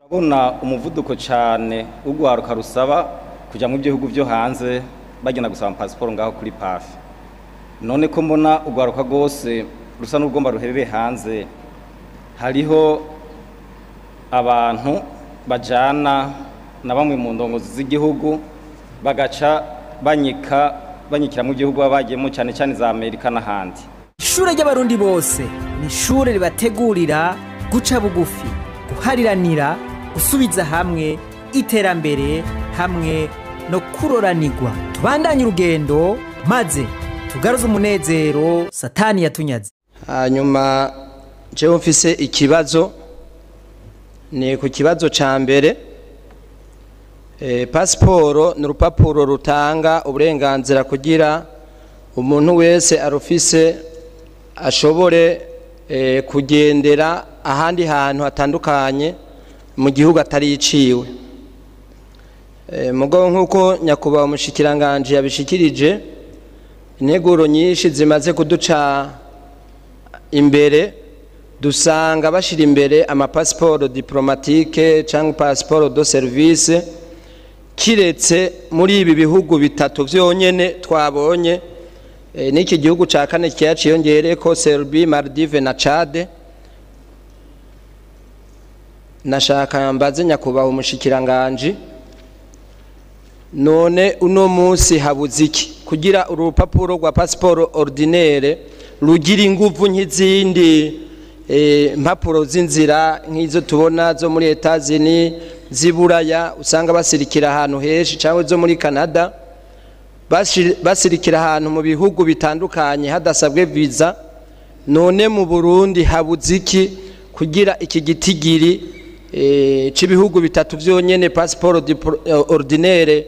Urabona umuvuduko cyane ugwaruka rusaba kujya mu bihugu byo hanze bagenda gusaba passport ngaho kuri PAF. None ko mbona ugwaruka gose rusa n'ugomba ruherere hanze, hariho abantu bajana na bamwe mu ndongozi z'igihugu bagaca banyikira mu gihugu babagiyemo cyane cyane za Amerika n'ahandi. Ishure ry'abarundi bose ni ishure ribategurira guca bugufi, guhariranira, gusubiza hamwe iterambere hamwe no kuroranirwa. Tubandanye urugendo maze tugaruze umunezero satani yatunyaze. Hanyuma jewe mfise ikibazo, ni ku kibazo ca mbere. Pasiporo ni urupapuro rutanga uburenganzira kugira umuntu wese arufise ashobore kugendera ahandi hantu hatandukanye mu gihugu atari iciwe. Mugabo nkuko nyakubahwa umushikiranganje yabishikirije, integuro nyinshi zimaze kuduca imbere, dusanga bashira imbere amapasiporo diplomatique cyangwa pasiporo de service, kiretse muri ibi bihugu bitatu vyonyene twabonye. Niki gihugu ca kane cyaciyongereko Serbia, Maldives na Chad. Nashaka mbaze nyakubahwa umushikiranganje, none uno munsi habuze iki kugira urupapuro rwa passport ordinaire rugira inguvu nk'izindi impapuro z'inzira nk'izo tubona zo muri Etats-Unis ziburaya usanga basirikira ahantu heshi, cyangwa zo muri Canada basirikira ahantu mu bihugu bitandukanye hadasabwe visa. None mu Burundi habuze iki kugira iki gitigiri c'ibihugu bitatu vyonyene passport ordinaire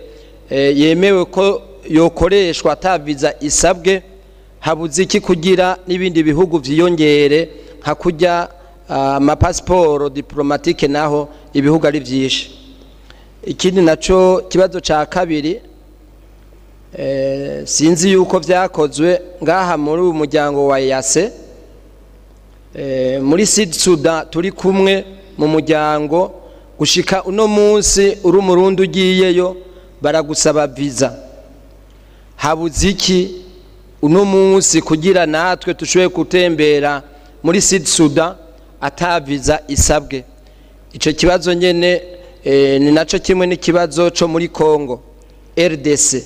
yemewe ko yokoreshwa ata visa isabwe? Habuze iki kugira n'ibindi bihugu vyiyongere nka kujya amapasiporo diplomatique naho ibihugu ari vyinshi? Ikindi naco kibazo ca kabiri, sinzi yuko vyakozwe ngaha muri umuryango wa EAC, muri Sud Sudan turi kumwe mu muryango, gushika uno munsi uri umurundi ugiyeyo baragusaba visa. Habuze iki uno munsi kugira natwe tushoboye gutembera muri Sud Sudan ata visa isabwe? Ico kibazo nyene ni naco kimwe n'ikibazo cyo muri Congo RDC.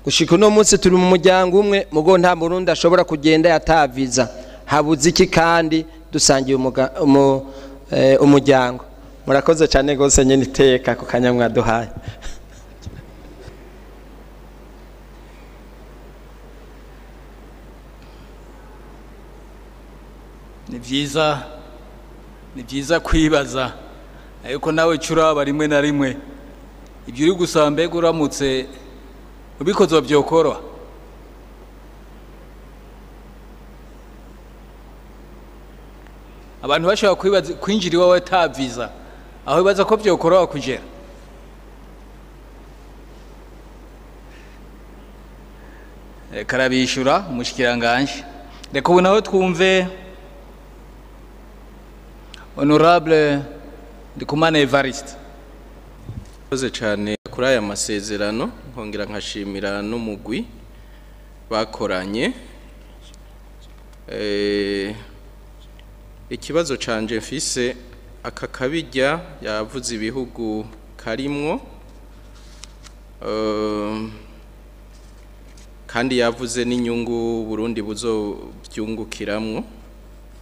Gushika uno munsi turi mu muryango umwe, mugo nta Murundi ashobora kugenda yata visa. Habuze iki kandi dusangiye umuryango? Murakoze cyane gose nyene iteka ku kanyamwa duhaye. Ni byiza kwibaza, ariko nawe curaba rimwe na rimwe ibyo uri gusaba mbega uramutse ubikoze byokora. Abantu bashaka kwibaza kwinjira iwawe ta visa, aho bibaza ko byokora kugera. Karabishura umushikiranganje. Reka ubu naho twumve Honorable Ndikumana Evariste. Koze cyane kuri aya masezerano, nkongera nkashimira n'umugwi bakoranye. Ikibazo canje mfise aka kabijya yavuze ibihugu karimwo, kandi yavuze n'inyungu Burundi buzobyungukiramwo.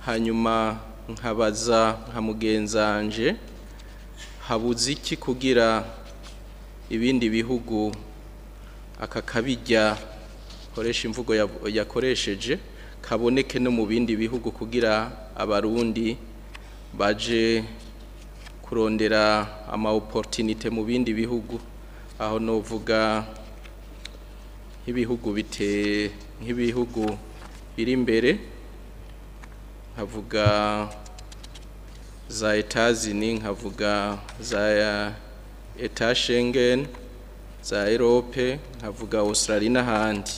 Hanyuma nkabaza nka mugenzanje, habuze iki kugira ibindi bihugu aka kabijya koresha imvugo yakoresheje kaboneke no mu bindi bihugu kugira abarundi baje kurondera ama opportunity mu bindi bihugu? Aho novuga nk'ibihugu biri imbere, nkavuga za Etats-Unis, nkavuga za Eta Schengen, za Europe, nkavuga Australia n'ahandi.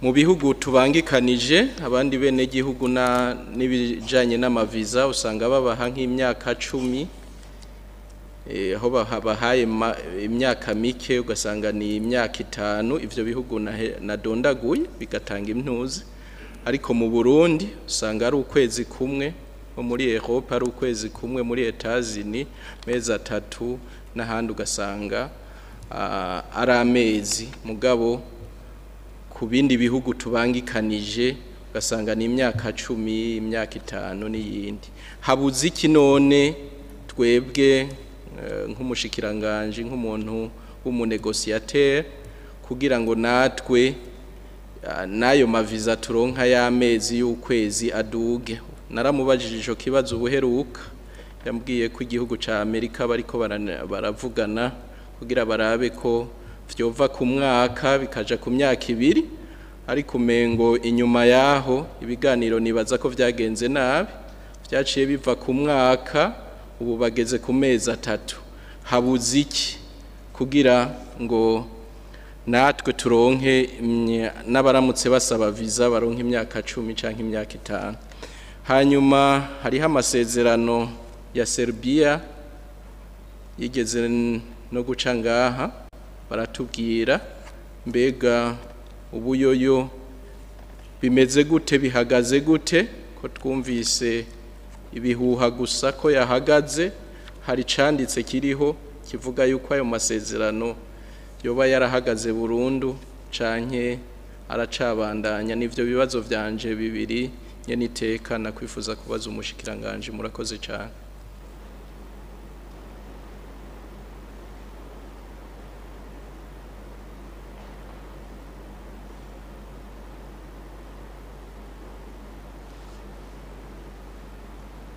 Mu bihugu tubangikanije abandi bene gihugu n'ibijanye n'amaviza usanga babaha nk'imyaka 10 aho bahaye imyaka mike ugasanga ni imyaka 5 ivyo bihugu nadondaguye bigatanga impuzi ariko mu Burundi usanga ari ukwezi kumwe nko muri Europe ari ukwezi kumwe muri Etats-Unis mezi 3 n'ahandi ugasanga ari amezi mugabo ku bindi bihugu tubangikanije ugasanga ni imyaka 10 imyaka 5 n'iyindi habuze iki none twebwe nk'umushikiranganje nk'umuntu w'umunegociateur kugira ngo natwe nayo maviza turonka y'amezi y'ukwezi aduge naramubajije ico kibazo ubuheruka yambwiye ko igihugu ca Amerika bariko baravugana kugira barabe ko vyova ku mwaka bikaja ku myaka 2 ariko mengo inyuma yaho ibiganiro nibaza ko vyagenze nabi vyaciye biva ku mwaka ubu bageze ku mezi 3 habuze iki kugira ngo natwe turonke n'abaramutse basaba visa baronke imyaka 10 canke imyaka 5 hanyuma hariho amasezerano ya Serbia yigeze no guca ngaha baratubwira mbega ubuyoyo bimeze gute bihagaze gute ko twumvise ibihuha gusa ko yahagaze hari canditse kiriho kivuga yuko ayo masezerano yoba yarahagaze burundu canke aracabandanya nivyo bibazo vyanje bibiri nyene iteka nakwifuza kubaza umushikiranganje murakoze cyane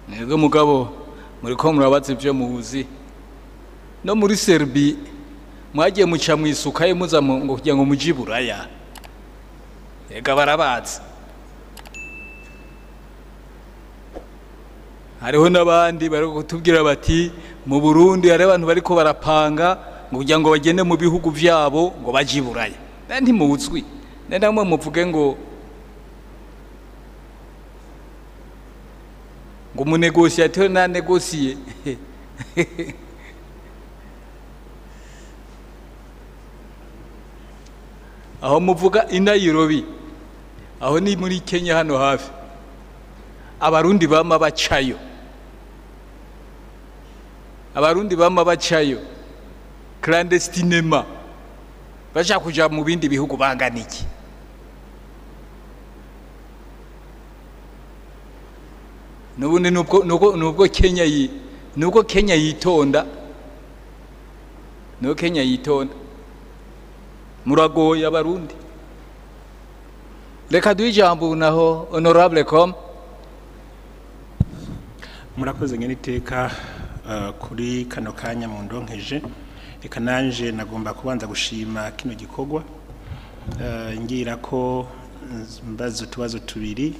Nego mugabo muri ko murabaza ivyo muhuzi no muri Serbia mwagiye muca mwisukaye muza ngo kugira ngo mujiburaya ega barabaza hariho nabandi bari kutubwira bati mu Burundi hari abantu bariko barapanga ngo kugira ngo bagende mu bihugu vyabo ngo bajiburaya nandi muzwi ndamwe muvuge ngo umunegociateur na negocier aho muvuga inayirobi aho ni muri Kenya hano hafi abarundi bama bacayo clandestinement bacha kuja mu bindi bihugu banganiki nubune nubwo Kenya yitonda muragoye abarundi reka duijambo naho honorable com murakoze ngene iteka kuri kano kanya mu ndonkeje reka nanje nagomba kubanza gushima kino gikorwa ngira ko mbazo tubazo tubiri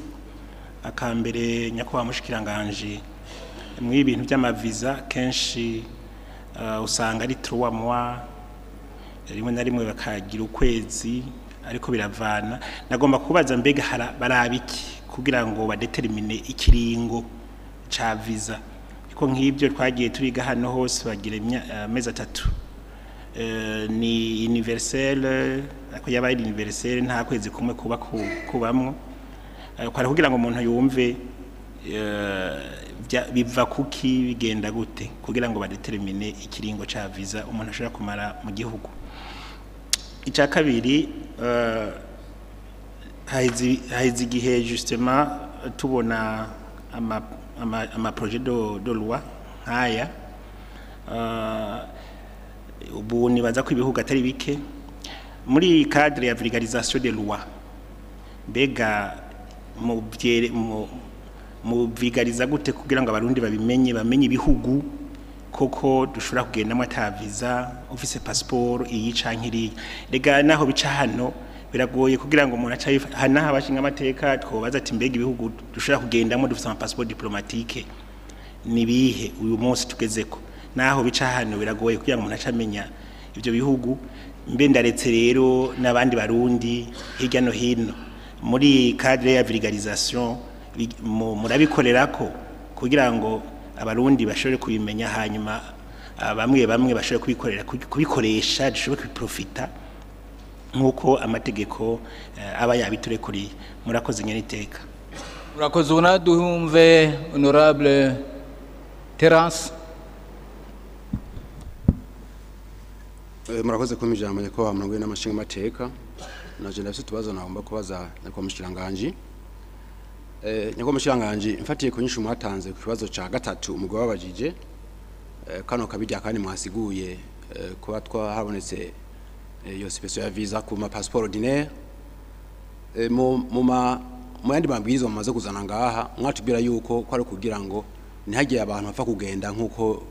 akambere nyakwa mushikiranganje mu ibintu by'amaviza kenshi usanga ari 3 mois rimwe na rimwe bakagira ukwezi ariko biravana nagomba kubaza mbega barabiki kugira ngo badetermine ikiringo ca visa iko nk'ibyo twagiye turiga hano hose bagira amezi 3 ni universel ako yabaye universel nta kwezi kumwe kuba kubamwo kwara kugira ngo umuntu yumve biva kuki bigenda gute kugira ngo badetermine ikiringo ca visa umuntu ashobora kumara mu gihugu icya kabiri haizi gihe justement tubona ama projet de loi nkaya ubu nibaza ko ibihugu atari bike muri cadre ya vulgarisation de loi mbega mu vigariza gute kugira ngo abarundi bamenye ibihugu koko dushobora kugendamo ataviza office passport iyi cankiri rega naho bica hano biragoye kugira ngo umuntu acaye hana abashinga amateka twobaza ati mbega ibihugu dushobora kugendamo dufite ama passport diplomatique nibihe uyu munsi tugezeko naho bica hano biragoye kugira ngo umuntu acamenya ivyo bihugu mbe ndaretse rero nabandi barundi hirya no hino muri cadre ya vulgarisation murabikorerako kugira ngo abarundi bashobore kubimenya hanyuma bamwe bamwe bashobora kubikoresha dushobora kubiprofita nk'uko amategeko aba yabiturekuriye. Murakoze nyeniteka. Murakoze. Unaduhumve honorable Terence. Murakoze ko mijambo ko hamwe n'amashinga mateka naje ndafite tubazo nagomba kubaza nako mushiranganje. Nyako mushiranganje mfatiye ko nyishu mwatanze ku kibazo ca gatatu umugabo wabajije kano kabijya kandi mwasiguye kuba twahabonetse iyo special visa ku ma passeport ordinaire mu yandi mabwiriza mumaze kuzana ngaha mwatubwira yuko ko ari kugira ngo ntihagiye abantu bapfa kugenda nkuko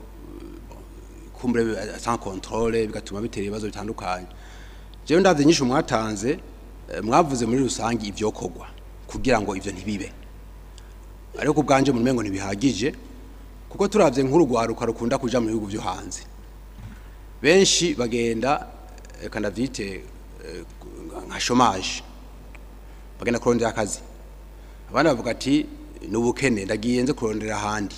kumbre sans contrôle bigatuma bitera ibibazo bitandukanye. Jewe ndavye nyishu mwatanze mwavuze muri rusangi ivyo kogwa kugira ngo ivyo ntibibe. Ariko ubwanje mu mengo ntibihagije kuko turavye nk'urugwaruka rukunda kuja mu bihugu byo hanze. Benshi bagenda kana vite nka chômage. Bagenda kurondera akazi. Abana bavuga ati n'ubukene ndagiye nze kurondera handi.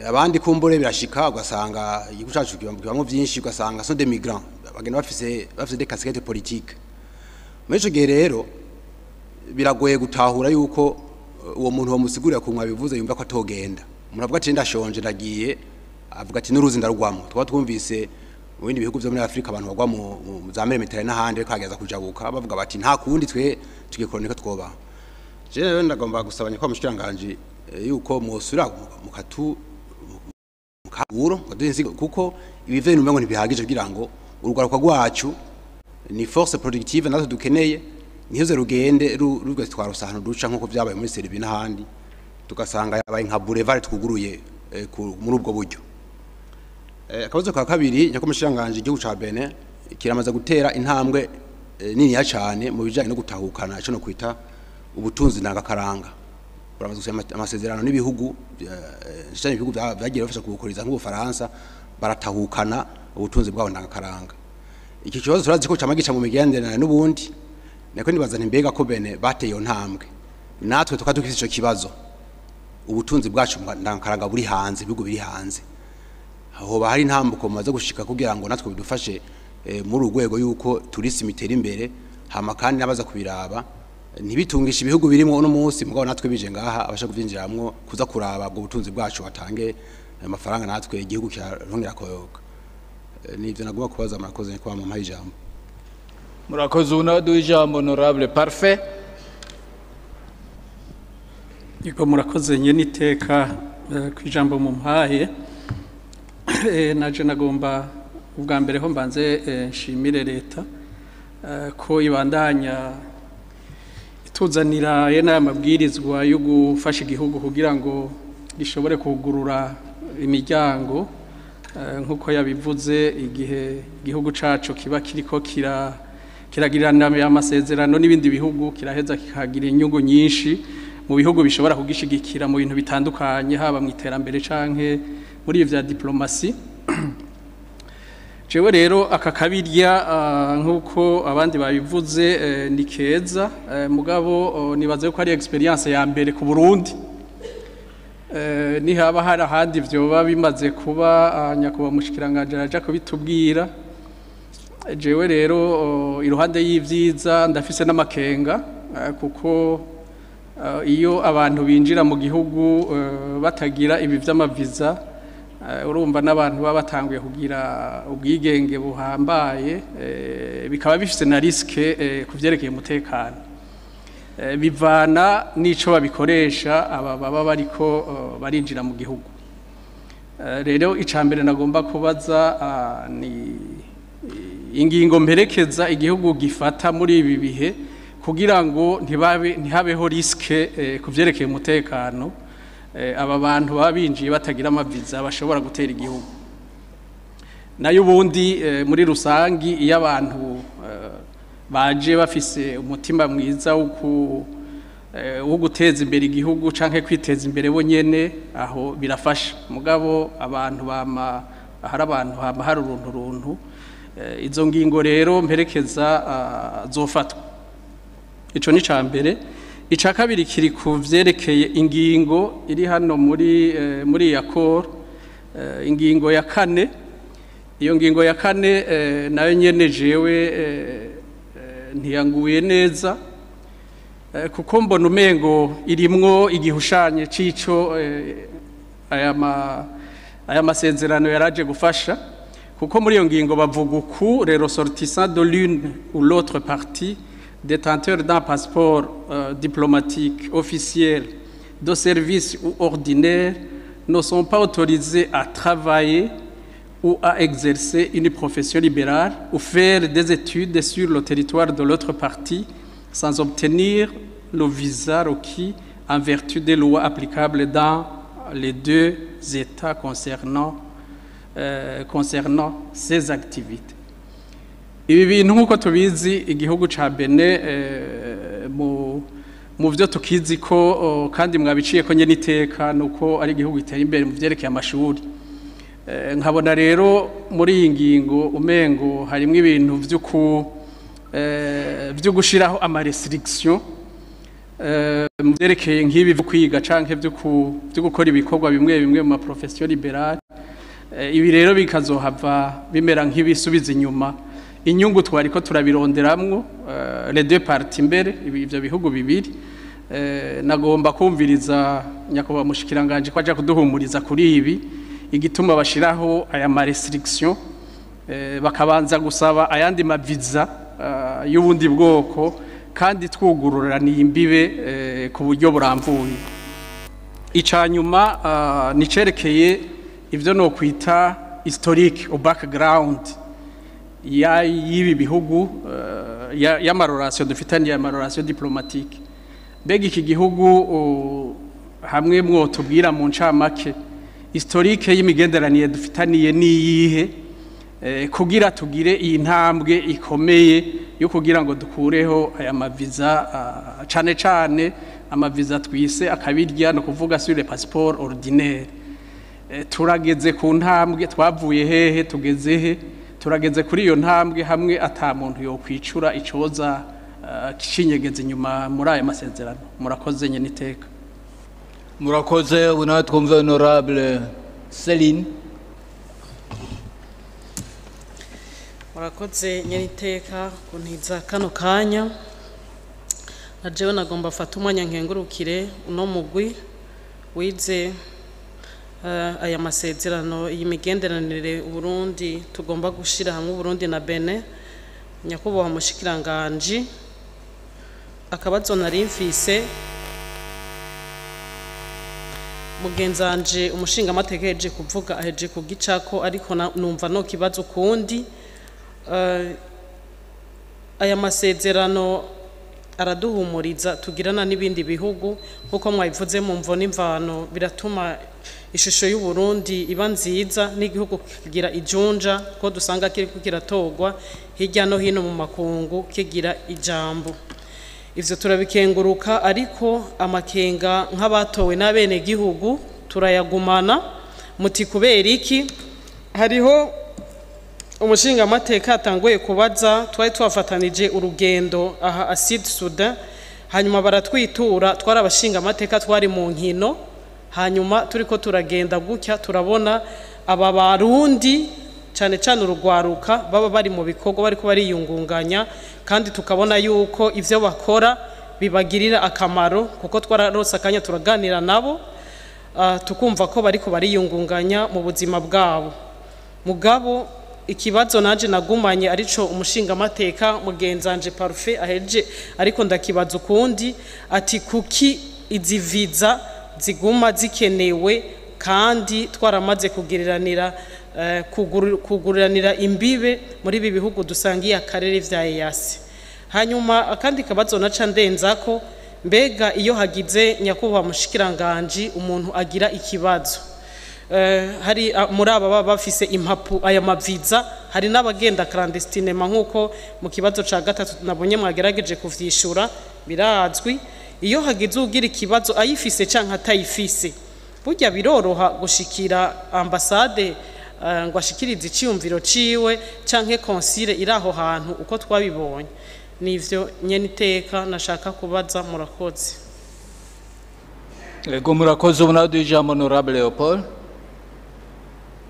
Abandi kumbure birashika ugasanga igihugu cyacu kibamwo byinshi ugasanga sont des migrants bagenda bafise des casquettes politiques. Muri ico gihe rero biragoye gutahura yuko uwo muntu wamusigurira kumwa bivuze yumva ko atogenda. Umuntu avuga ati ndashonje ndagiye avuga ati n'uruzi ndarugwamo. Twa twumvise mu bindi bihugu byo muri Afrika abantu bagwa mu za milimetero n'ahandi bakageza kujabuka bavuga bati nta kundi twe tugikoroneka twoba. Je rero ndagomba gusabanya ko mushikiranganje yuko musura mukatu mukaburo kuko ibive n'umengo ntibihagije kugira ngo urugwaruka rwacu ni force productive nazo dukeneye nizo rugende rugwe twarusahano duca nkuko byabaye muri Serbia n'ahandi tugasanga yabaye nka boulevard twuguruye muri ubwo buryo. Akabazo ka kabiri nyako mushiranganje igihugu ca Benin kiramaze gutera intambwe nini ya cyane mu bijanye no gutahukana ico no kwita ubutunzi ndangakaranga. Baramaze gusema amasezerano n'ibihugu cyane ibihugu byagiye bafasha kubukuriza nk'Ubufaransa baratahukana ubutunzi bwabo ndangakaranga. Iki kibazo turazi ko cyamagica mu migenderanire n'ubundi nako nibaza mbega ko Benin bateye ntambwe natwe tukadukisa ico kibazo ubutunzi bwacu ndangakaranga buri hanze ibihugu biri hanze. Aho bahari ntambuko mumaze gushika kugira ngo natwe bidufashe muri urwego yuko tourisme itera imbere hama kandi nabaza kubiraba ntibitungisha ibihugu birimo uno munsi mugabo natwe bije ngaha abasha kuvinjiramwo kuza kuraba ubwo butunzi bwacu batange amafaranga natwe igihugu cyarongera koyoka. Nivyo nagomba kubaza murakoze kwa mama ijambo. Murakoze. Unadu ijambo honorable parfait. Yego murakoze nyeniteka kwijambo mu mpaye. Naje nagomba ubwa mbere ho mbanze nshimire leta ko ibandanya ituzanira yena amabwirizwa yo gufasha igihugu kugira ngo gishobore kugurura imiryango nkuko yabivuze igihe igihugu cacu kiba kiriko kiragirana amasezerano n'ibindi bihugu kiraheza kikagira inyungu nyinshi mu bihugu bishobora kugishigikira mu bintu bitandukanye haba mu iterambere canke muri vya diplomasi. Jewe rero aka kabirya nkuko abandi babivuze ni keza mugabo nibaze ko ari experience ya mbere ku Burundi. Ni haba hari ahandi vyoba bimaze kuba nyakuba mushikiranganje aja kubitubwira. Jewe rero iruhande y'ivyiza ndafise n'amakenga kuko iyo abantu binjira mu gihugu batagira ibi vy'amaviza urumva n'abantu baba batanguye kugira ubwigenge buhambaye bikaba bifise na riske kuvyerekeye umutekano bivana n'ico babikoresha aba baba bariko barinjira mu gihugu. Rero icambere nagomba kubaza ni ingingo mperekeza igihugu gifata muri ibi bihe kugira ngo ntihabeho riske kuvyerekeye umutekano aba bantu baba binjiye batagira amaviza bashobora gutera igihugu. Nayo ubundi muri rusangi iyo abantu baje bafise umutima mwiza wo guteza imbere igihugu canke kwiteza imbere bonyene aho birafasha mugabo abantu hari abantu hari uruntu izo ngingo rero mperekeza zofatwa. Ico ni cambere. Ica kabiri kiri ku vyerekeye ingingo iri hano muri accord ingingo ya kane, iyo ngingo ya kane nayo nyene jewe ntiyanguye neza kuko mbona umengo irimwo igihushanye cico aya masezerano yaraje gufasha, kuko muri iyo ngingo bavuga uku: les ressortissants de l'une ou l'autre partie détenteurs d'un passeport diplomatique officiel de service ou ordinaire ne sont pas autorisés à travailler ou à exercer une profession libérale ou faire des études sur le territoire de l'autre partie sans obtenir le visa requis en vertu des lois applicables dans les deux États concernant ces activités. Ibi bintu nk'uko tubizi igihugu ca Benin mu byo tukizi ko kandi mwabiciye ko nyene iteka nuko ari igihugu gitera imbere mu vyerekeye amashuri. Nkabona rero muri iyi ngingo umengo harimo ibintu byo gushiraho ama restriction mu vyerekeye nk'ibi byo kwiga canke byo gukora ibikorwa bimwe bimwe mu profession libérale. Ibi rero bikazohava bimera nk'ibisubiza inyuma inyungu twariko turabironderamwo les deux parties imbere ivyo bihugu bibiri. Nagomba kumviriza nyakubahwa mushikiranganje ko aje kuduhumuriza kuri ibi, igituma bashiraho aya ma restriction bakabanza gusaba ayandi maviza y'ubundi bwoko kandi twugururaniye imbibe ku buryo buramvuye. Icanyuma nicerekeye ivyo no kwita historique au background y'ibi bihugu y'amarorasiyo dufitaniye amarorasiyo diplomatique. Mbega iki gihugu hamwe mwotubwira mu ncamake historique y'imigenderanire dufitaniye niyihe kugira tugire iyi ntambwe ikomeye yo kugira ngo dukureho aya maviza cane cane amaviza twise akabirya no kuvuga sur le passeport ordinaire. Turageze ku ntambwe, twavuye hehe tugeze he? Turageze kuri iyo ntambwe hamwe ata muntu yo kwicura icoza cinyegeze inyuma muri aya masezerano. Murakoze nyene iteka. Murakoze. Unawe twumve honorable Celine. Murakoze nyene iteka kuntiza kano kanya. Najewe nagomba afata umwanya nkengurukire uno mugwi wize aya masezerano y'imigenderanire Burundi tugomba gushira hamwe Burundi na Benin. Nyakubahwa mushikiranganje, akabazo nari mfise mugenzanje umushinga amateka heje kuvuga aheje kugicako, ariko numva no kibazo kundi. Aya masezerano araduhumuriza tugirana n'ibindi bihugu nkuko mwabivuze mu mvo n'imvano, biratuma ishusho y'u Burundi iba nziza n'igihugu kigira ijunja ko dusanga kiriko kiratogwa hirya no hino mu makungu kigira ijambo. Ivyo turabikenguruka, ariko amakenga nk'abatowe n'abene gihugu turayagumana. Muti kubera iki? Hariho umushinga amateka atanguye kubaza, twari twafatanije urugendo aha Sud Sudan, hanyuma baratwitura, twari abashinga amateka twari mu nkino, hanyuma turiko turagenda gutya turabona aba barundi cyane cyane urugwaruka baba bari mu bikorwa bariko bariyungunganya, kandi tukabona yuko ivyo bakora bibagirira akamaro, kuko twararose akanya turaganira nabo tukumva ko bariko bariyungunganya mu buzima bwabo. Mugabo ikibazo naje nagumanye arico umushinga amateka mugenzanje Parfait aheje, ariko ndakibaza ukundi, ati kuki izi viza ziguma zikenewe kandi twaramaze kuguriranira imbibe muri ibi bihugu dusangiye akarere vya EAC. Hanyuma akandi kabazo naca ndenzako, mbega iyo hagize nyakubahwa mushikiranganje umuntu agira ikibazo, hari muri aba baba bafise impapu aya maviza, hari n'abagenda clandestinement nkuko mu kibazo ca gatatu nabonye mwagerageje kuvyishura birazwi. Iyo hagize ugira ikibazo ayifise canke atayifise, burya biroroha gushikira ambassade ngo ashikirize iciyumviro ciwe canke consile iraho hantu uko twabibonye. Nivyo nyene iteka nashaka kubaza. Murakoze. Ego murakoze. Unawe ijambo honorable Leopold.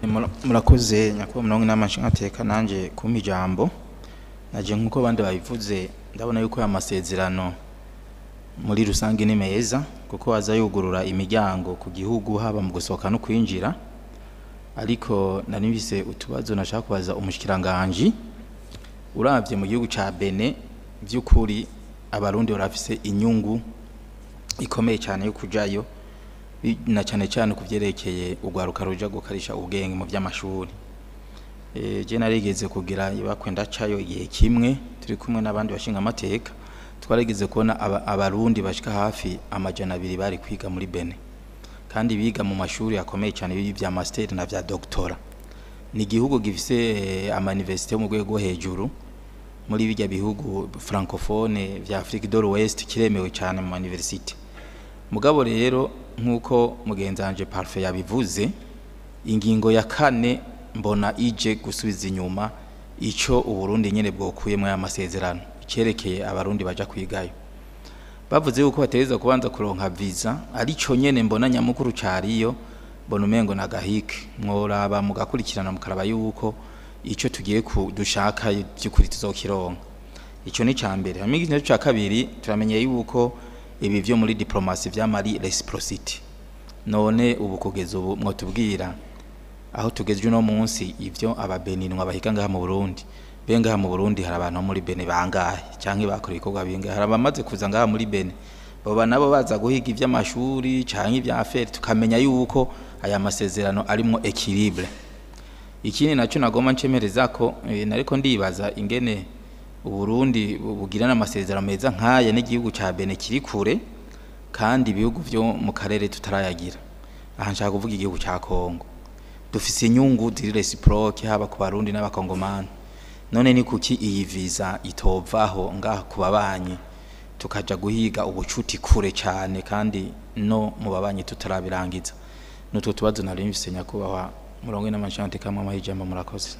murakoze nyakubahwa murongo n'amashingateka nanje kumpa ijambo naje nkuko abandi babivuze ndabona yuko aya masezerano muri rusange ni meza kuko aza yugurura imiryango ku gihugu haba mu gusohoka no kwinjira ariko nanibise utubazo nashaka kubaza umushikiranganje uravye mu gihugu ca Benin by'ukuri abarundi barafise inyungu ikomeye cyane yo kujayo na cyane cyane kuvyerekeye ugwaruka ruja gukarisha ubwenge mu by'amashuri je narigeze kugira ibakwenda cayo igihe kimwe turi kumwe n'abandi bashinga amateka twarigeze kubona abarundi bashika hafi amajana 2 bari kwiga muri Benin kandi biga mu mashuri akomeye cyane bya master na bya doctora ni igihugu gifise ama université mu rwego hejuru muri bijya bihugu francophone vya Afrique de l'Ouest kiremewe cyane mu université mugabo rero nkuko mugenzanje Parfait yabivuze ingingo ya 4 mbona ije gusubiza inyuma ico uburundi nyene bwokuye mu amasezerano cerekeye abarundi baja kwigayo bavuze yuko batereza kubanza kuronka visa arico nyene mbona nyamukuru cariyo mbona umengo na gahike mworaba mugakurikirana mukaraba yuko ico tugiye dushaka byukuri tuzokironka ico ni cambere hamwe n'icyo ca kabiri turamenye yuko ibi vyo muri diplomasi vya mari reciprocity none ubu kugeza ubu mwotubwira aho tugeze no munsi ivyo ababeninwa bahiga ngaha mu Burundi benga mu Burundi hari abantu muri Benin bangahe canke bakora ibikorwa bingahe hari abamaze kuza ngaha muri Benin baba nabo baza guhiga ivy'amashuri canke ivya affaire tukamenya yuko aya masezerano arimo equilibre ikindi naco nagoma ncemereza ko nariko ndibaza ingene Uburundi bugirana amasezerano meza nkaya n'igihugu ca Benin kiri kure kandi ibihugu vyo mu karere tutarayagira aha nshaka kuvuga igihugu ca Kongo dufise inyungu ziri reciproque haba ku barundi n'abakongomani none ni kuki iyi visa itovaho ngaha kubabanyi tukaja guhiga ubucuti kure cyane kandi no mu babanyi tutarabirangiza n'utwo tubazo nari mfise nyakubahwa murongo n'amashante kamwe amahijambo murakoze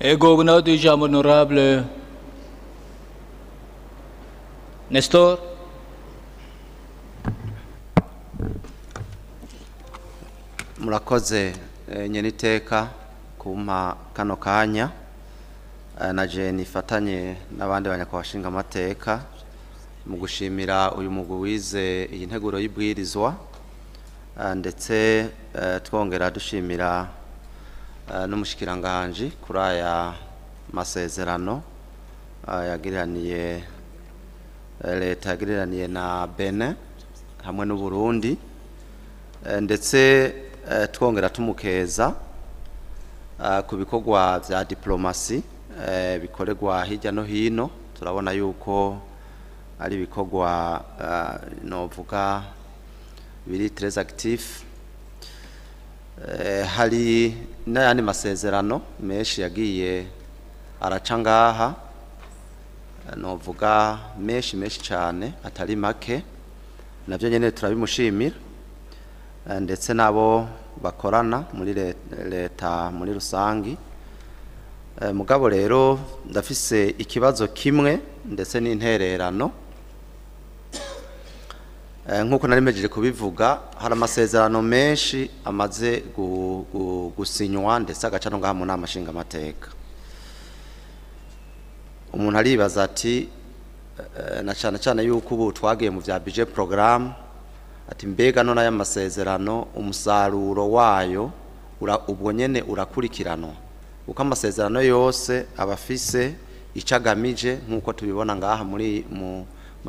Ego now the honorable Nestor. Murakoze nyeniteka kumpa kano kanya naje nifatanye n'abandi banyakwashinga amateka mu gushimira uyu mugwi wize iyi nteguro y'ibwirizwa ndetse twongera dushimira n'umushikiranganje kuri aya masezerano yagiraniye leta yagiraniye na Benin hamwe n'u Burundi ndetse twongera tumukeza ku bikorwa vya diplomasi bikorerwa hirya no hino turabona yuko ari bikorwa novuga biri très actif hari n'ayandi masezerano menshi yagiye araca ngaha novuga menshi cyane atari make navyo nyene turabimushimira ndetse nabo bakorana muri leta muri rusangi mugabo rero ndafise ikibazo kimwe ndetse n'intererano nkuko nari mejeje kubivuga hari amasezerano menshi amaze gusinywa ndetse agaca no ngaha mu nama nshinga amateka umuntu aribaza ati na cyane yuko ubu twagiye mu vya budget programme ati mbega none aya masezerano umusaruro wayo ubwo nyene urakurikiranwa uko amasezerano yose abafise icagamije nkuko tubibona ngaha muri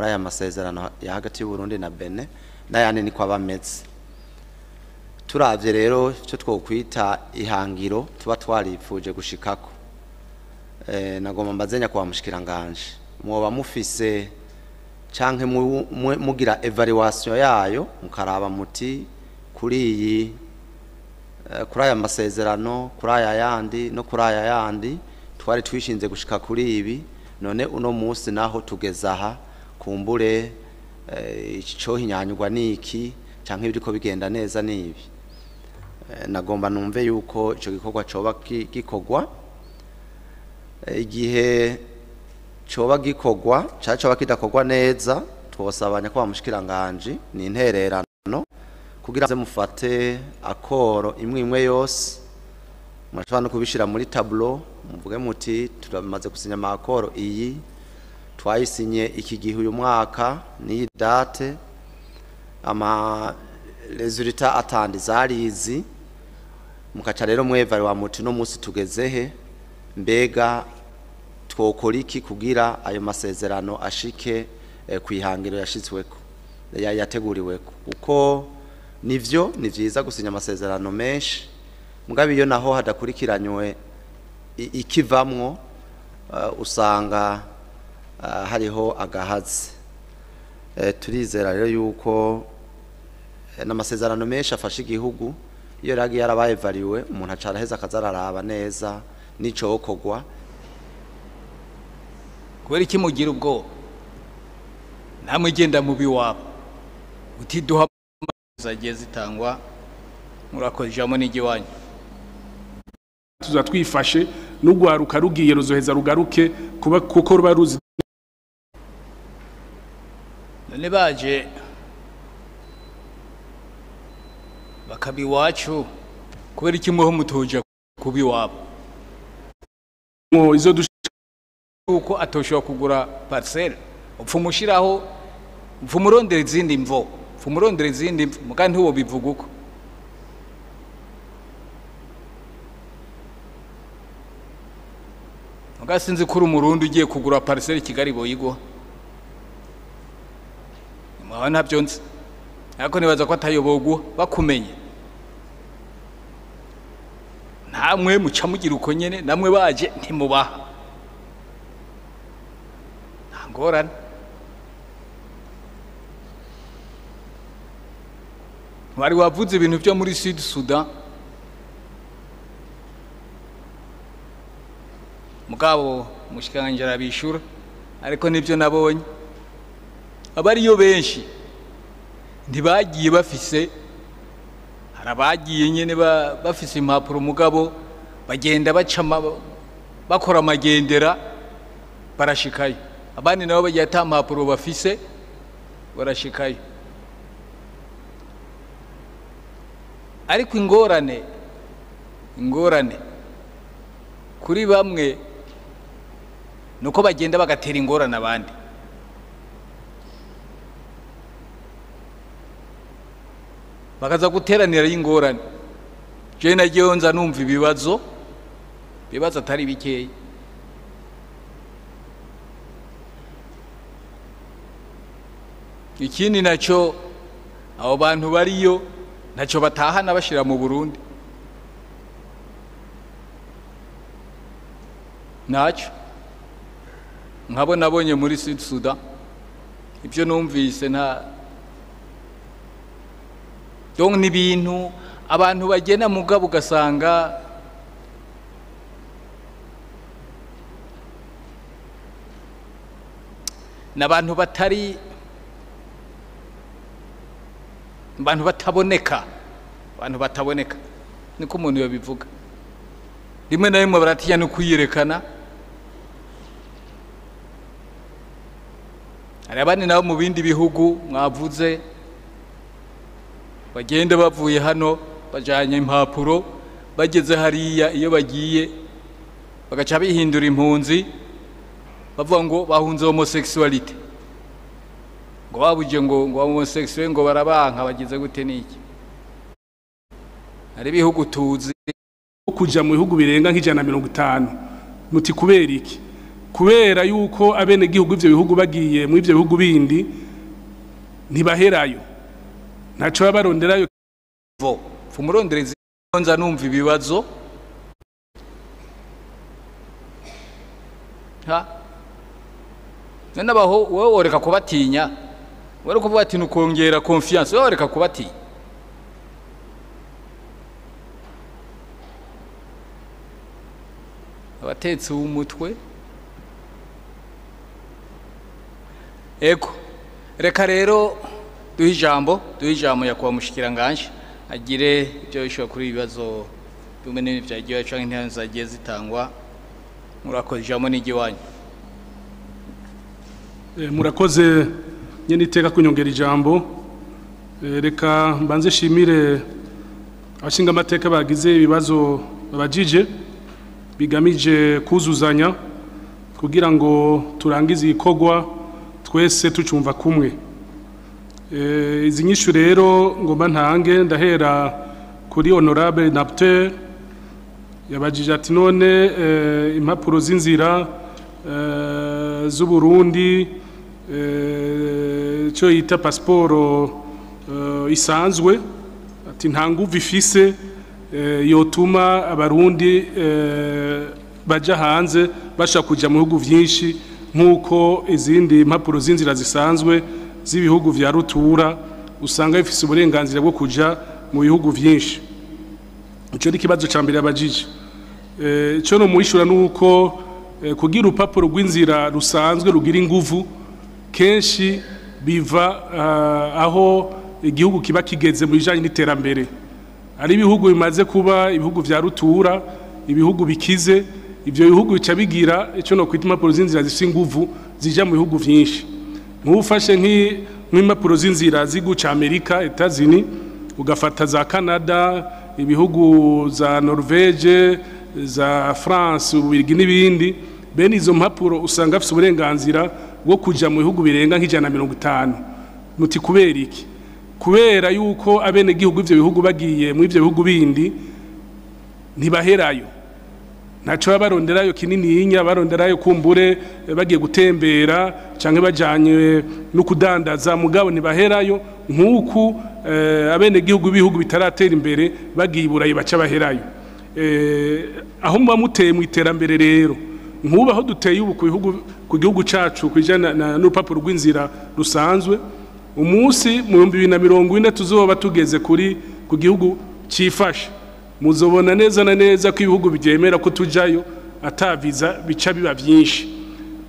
aya masezerano ya hagati y'u Burundi na Benin n'ayandi niko abameze turavye rero cyo twokwita ihangiro tuba twaripfuje gushikako nagomba mbazenya kwa mushikiranganje mwoba mufise canke mugira evaluation yayo mukaraba muti kuri aya masezerano kuri aya yandi no kuri aya yandi twari twishinze gushika kuri ibi none uno munsi naho tugeza aha kumbure ico hinyanyurwa niki canke biriko bigenda neza nibi nagomba numve yuko ico gikorwa coba gikorwa igihe coba gikorwa coba kidakorwa neza twosabanya kwa mushikiranganje ni intererano kugira ze mufate akoro imwe yose mashobora no kubishira muri tableau muvuge muti turamaze gusinya amakoro iyi twayisinye iki gihe uyu mwaka ni date ama resultat atandi zarizi mukaca rero mwevare wa muti no musi tugezehe mbega twokora iki kugira ayo masezerano ashike kwihangiro yashitsweko yateguriweko kuko nivyo ni vyiza gusinya amasezerano menshi mugabe iyo naho hadakurikiranywe ikivamwo usanga hariho agahazi turizera rero yuko n'amasezerano menshi afasha igihugu iyo ragi yarabaye variwe umuntu acara heza akazararaba neza nico okogwa kubera iki mugira ubwo namwe genda mu biwabo utiduha zagiye zitangwa murakoze ijambo n'igiwanyu tuzatwifashe n'ugwaruka rugiye ruzoheza rugaruke kuko ruba ruzi none baje bakabi wacu kubera iki muho mutoja kubi wabo izo uko atoshobora kugura parcelle upfumushiraho upfumurondera izindi mvo upfumurondera izindi mugandi hubo bivuga uko mugasinzi kuri umurundi ugiye kugura parcelle Kigali boyigwa mwa ntabyo nzi ariko nibaza ko atayobogwa bakumenye namwe muca mugira uko nyene namwe baje ntimubaha ngorane wari wavuze ibintu byo muri Sud Sudan mugabo mushikanje arabishura ariko nivyo nabonye abariyo benshi ntibagiye bafise harabagiye nyene bafise impapuro mugabo bagenda bacama bakora amagendera barashikayo abandi nabo bagiye ata impapuro bafise barashikayo ariko ingorane kuri bamwe nuko bagenda bagatera ingorane abandi bakaza guteranira y'ingorane je nagiye nza numva ibibazo atari bikeyi ikindi naco abo bantu bariyo naco batahana bashira mu Burundi naco nkabo nabonye muri Sud Sudan ibyo numvise donc ni bintu abantu bagena mugabo ugasanga n'abantu bataboneka niko umuntu yabivuga rimwe na rimwe baratinya no kuyirekana hari abandi nabo mu bindi bihugu mwavuze bagenda bavuye hano bajanye impapuro bageze hariya iyo bagiye bagaca bihindura impunzi bavuga ngo bahunze homosexuality ngo babuje ngo homosexuel ngo barabanka bagize gute niki ari bihugu tuzi kuja mu bihugu birenga nk'ijana50 muti kubera iki kubera yuko abene gihugu ivyo bihugu bagiye mu ivyo bihugu bindi ntibaherayo naco baronderayo vo fumurondereza nza numva ibibazo nanabaho wowe oreka kubatinya wari kuvuga ati nukongera confiance wowe oreka kubatinya abatetsi w'umutwe eko reka rero duhe ijambo yakuba mushikiranganje agire ibyo bishobora kuri ibibazo bimwe n'ibindi byagiye canke intero zagiye zitangwa murakoze ijambo n'igiwanyu. Murakoze nyene iteka kunyongera ijambo. Reka mbanze shimire abashinga amateka bagize ibibazo babajije bigamije kuzuzanya kugira ngo turangize igikorwa twese tucumva kumwe. Izi nyishu rero ngomba ntange ndahera kuri honorable Napter yabajije ati none impapuro z'inzira z'u Burundi cyo yita pasiporo isanzwe ati nta nguvu ifise yotuma abarundi baja hanze bashaka kuja mu bihugu vyinshi nk'uko izindi impapuro z'inzira zisanzwe z'ibihugu vya rutura usanga bifise uburenganzira bwo kuja mu bihugu vyinshi. Ico ni kibazo ca mbere yabajije. Ico no muishura nuko kugira urupapuro rw'inzira rusanzwe rugira inguvu kenshi biva aho igihugu kiba kigeze mu bijanye n'iterambere. Ari ibihugu bimaze kuba ibihugu vya rutura, ibihugu bikize, ivyo bihugu bica bigira ico no kwita impapuro z'inzira zifise inguvu zija mu bihugu vyinshi. Nk'ufashe nk'impapuro z'inzira z'igihugu ca Amerika, Etats-Unis, ugafata za Canada, ibihugu za Norvege, za France, Ubirigi n'ibindi, bene izo mpapuro usanga afise uburenganzira bwo kuja mu bihugu birenga nk'ijana50. Muti kubera iki? Kubera yuko abene gihugu ivyo bihugu bagiye mu ivyo bihugu bindi ntibaherayo. Naco babaronderayo kinininya baronderayo kumbure bagiye gutembera canke bajanye no kudandaza mugabo ntibaherayo nkuko abene gihugu bihugu bitaratera imbere bagiye burayi baca baherayo. Aho muba muteye mu iterambere rero nkubaho duteye ubu ku gihugu cacu kwijana n'urupapuro rw'inzira rusanzwe umunsi mu 2040 tuzoba tugeze ku gihugu cifashe muzobona neza na neza ko ibihugu byemera ko tujayo ataviza bica biba byinshi.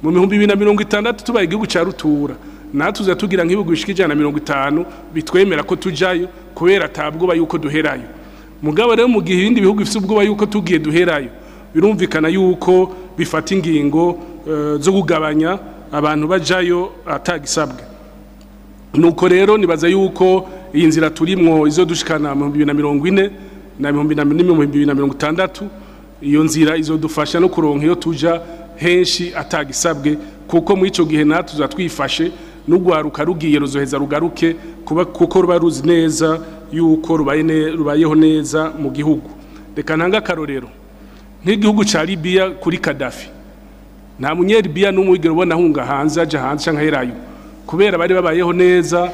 Mu 2060 tubaye igihugu ca rutura natuza tugira nk'ibihugu bishikije 150 bitwemera ko tujayo kubera tabwoba yuko duherayo. Mugabo rero mu gihe ibindi bihugu bifite ubwoba yuko tugiye duherayo birumvikana yuko bifata ingingo zo kugabanya abantu bajayo atagisabwe. Nuko rero nibaza yuko iyi nzira turimwo izo dushikana mu 2040 na 2060 iyo nzira izodufasha no kuronka iyo tuja henshi atagisabwe kuko mu ico gihe natuza twifashe n'ugwaruka rugiye ruzoheza rugaruke kuko ruba ruzi neza yuko rubayeho neza mu gihugu. Reka ntanga karorero nk'igihugu ca Libya kuri Gaddafi nta munyelibiya n'umwigero ubona hunga hanze aja hanze canke herayo kubera bari babayeho neza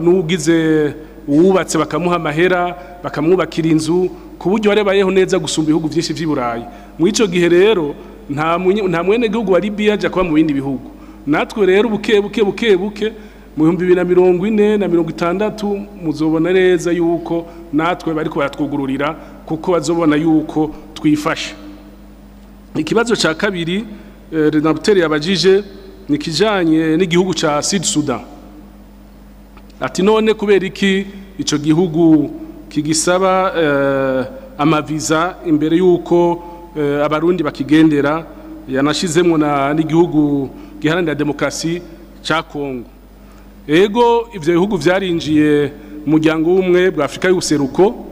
n'ugize uwubatse bakamuha amahera bakamwubakira inzu ku buryo barebayeho neza gusumba ibihugu byinshi vy'Iburayi. Mu ico gihe rero nta mwene gihugu wa Libya aja kuba mu bindi bihugu. Natwe rero buke mu 2040 na 2060 muzobona neza yuko natwe bari ko baratwugururira kuko bazobona yuko twifashe. Ikibazo ca kabiri Renabter yabajije nikijanye n'igihugu ca Sud Sudan. Ati none kubera iki ico gihugu kigisaba amaviza imbere yuko abarundi bakigendera yanashizemwo n'igihugu giharanira demokrasi ca Kongo. Ego ivyo bihugu vyarinjiye mu muryango w'umwe bwa Afrika y'ubuseruko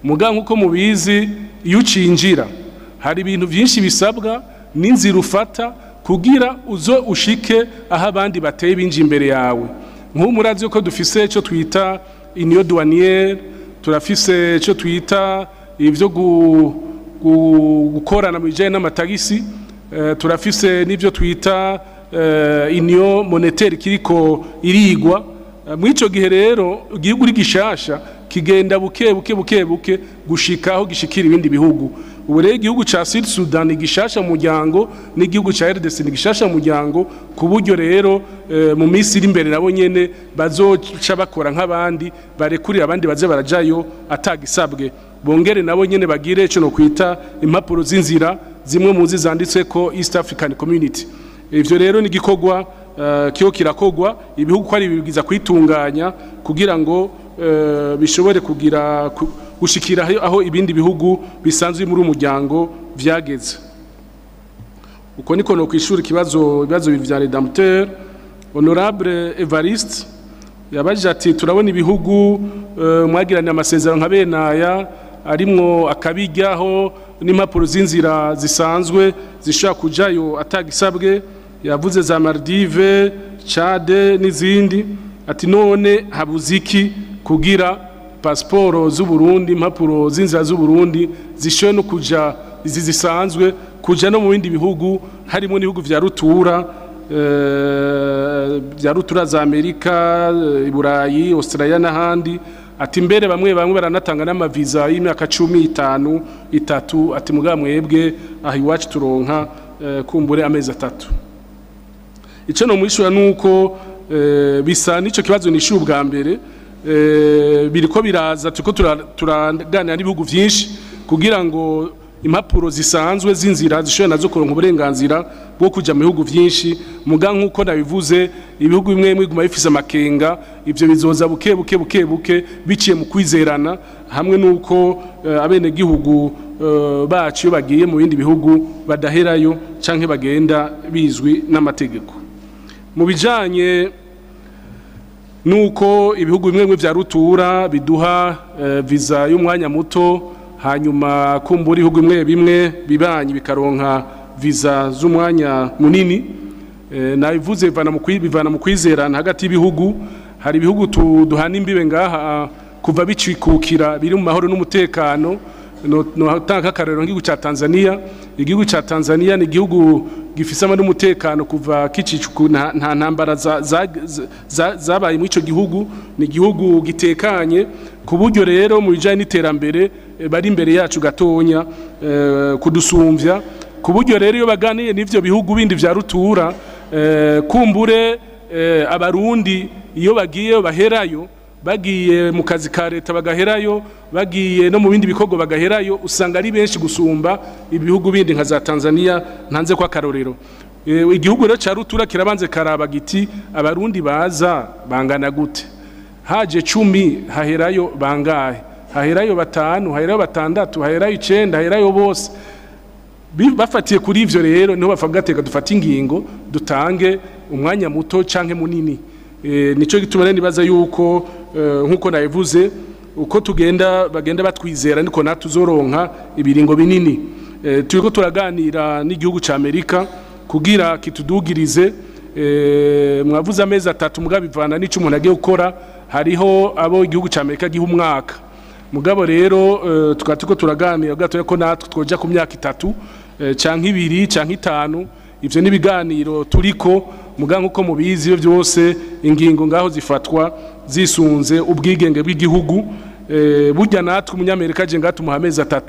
muga nkuko mubizi iyo ucinjira hari ibintu byinshi bisabwa n'inzira ufata kugira uzo ushike aho abandi bateye binji imbere yawe. Nk'umurazi yuko dufise ico twita union douanière, turafise ico twita ivyo gukorana mu bijanye n'amatagisi, turafise n'ivyo twita union monétaire kiriko irigwa. Mwico gihe rero igihugu uri gishasha kigenda buke gushika aho gishikira ibindi bihugu. Ubu rero igihugu ca Sud Sudan gishasha mu muryango n'igihugu ca RDC gishasha mu muryango ku buryo rero mu minsi iri imbere nabo nyene bazoca bakora nk'abandi barekurira abandi baze barajayo atagisabwe bongere nabo nyene bagire ico no kwita impapuro z'inzira zimwe muzi zanditse ko East African Community. Ivyo rero ni gikorwa kiyo kirakogwa ibihugu ko ari bigiza kwitunganya kugira ngo bishobore kugira gushikira aho ibindi bihugu bisanzwe muri umuryango vyageze. Uko niko no kwishura ibibazo vya redempteur. Honorable Evariste yabaje ati turabona ibihugu mwagiranye amasezerano nka benaya arimwo akabijyaho n'impapuro z'inzira zisanzwe zishobora kujayo atagisabwe, yavuze za Maldive, Chad n'izindi. Ati none habuziki kugira pasiporo z'u Burundi, impapuro z'inzira z'u Burundi zishobora no kuja izi zisanzwe kuja no mu bindi bihugu harimo n'ibihugu vya rutura za Amerika, Iburayi, Australia n'ahandi. Ati mbere bamwe baranatanga n'amaviza y'imyaka 15 itatu. Ati muga mwebwe aho iwacu turonka kumbure amezi 3. Ico no mwishura nuko bisa nico kibazo nishyuye ubwa mbere biriko biraza tuko turaganira n'ibihugu vyinshi kugira ngo impapuro zisanzwe z'inzira zishobora nazo kuronka uburenganzira bwo kuja mu bihugu vyinshi. Muga nkuko nabivuze ibihugu bimwe biguma bifise amakenga, ivyo bizoza buke biciye mu kwizerana hamwe nuko abene gihugu bacu bagiye mu bindi bihugu badaherayo canke bagenda bizwi n'amategeko. Mu bijanye nuko ibihugu bimwe vya rutura biduha visa y'umwanya muto, hanyuma kumbura ibihugu bimwe bibanyi bikaronka visa z'umwanya munini, nabivuze bivana mu kwizerana hagati y'ibihugu. Hari ibihugu duhana imbibe ngaha kuva bicikukira biri mu mahoro n'umutekano. No tanka karero nk'igihugu ca Tanzania. Igihugu ca Tanzania ni igihugu gifise n'umutekano kuva kicicuku nta ntambara zabaye mu ico gihugu. Ni igihugu gitekanye ku buryo rero mu bijanye n'iterambere bari imbere yacu gatonya kudusumvya. Ku buryo rero iyo baganiye n'ivyo bihugu bindi vya rutura kumbure abarundi iyo bagiye baherayo, bagiye mu kazi ka leta bagaherayo, bagiye no mu bindi bikorwa bagaherayo, usanga ari benshi gusumba ibihugu bindi nka za Tanzania ntanze kwa karorero. Igihugu rero ca rutura kirabanze karaba giti abarundi baza bangana gute, haje 10 haherayo bangahe, haherayo 5, haherayo 6, haherayo 9, haherayo bose. Bafatiye kuri ivyo rero niho bavuga gateka dufata ingingo dutange umwanya muto canke munini. Nico gituma nibaza yuko nkuko nabivuze uko bagenda batwizera niko natuzoronka ibiringo binini. Turiko turaganira n'igihugu ca Amerika kugira kitudugirize mwavuze amezi 3 mugabo bivana n'ico umuntu agiye gukora. Hariho abo igihugu ca Amerika giha umwaka, mugabo rero tukatuko turaganira gato ko natwe twoja ku myaka 3 canke 2 canke 5. Ivyo ni biganiro turiko muga nkuko mubizi iyo byose ingingo ngaho zifatwa zisunze ubwigenge bw'igihugu. Burya natwe umunyamerika je ngato muhameza 3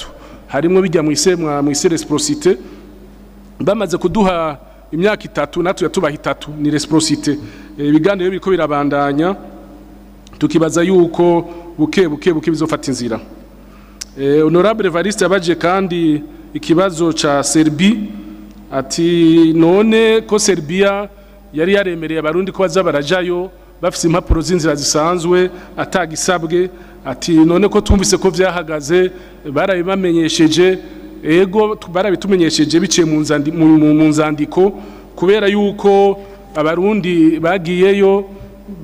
harimo bijya mu ise reciprocité. Bamaze kuduha imyaka 3 natwe yatubaha 3 ni reciprocité. Ibiganiro biriko birabandanya tukibaza yuko buke bizofata inzira. Honorable Evariste yabaje kandi ikibazo ca Serbia. Ati none ko Serbia yari yaremereye abarundi ko baza barajayo bafise impapuro z'inzira zisanzwe atagisabwe. Ati none ko twumvise ko vyahagaze barabibamenyesheje. Ego barabitumenyesheje biciye mu nzandiko kubera yuko abarundi bagiyeyo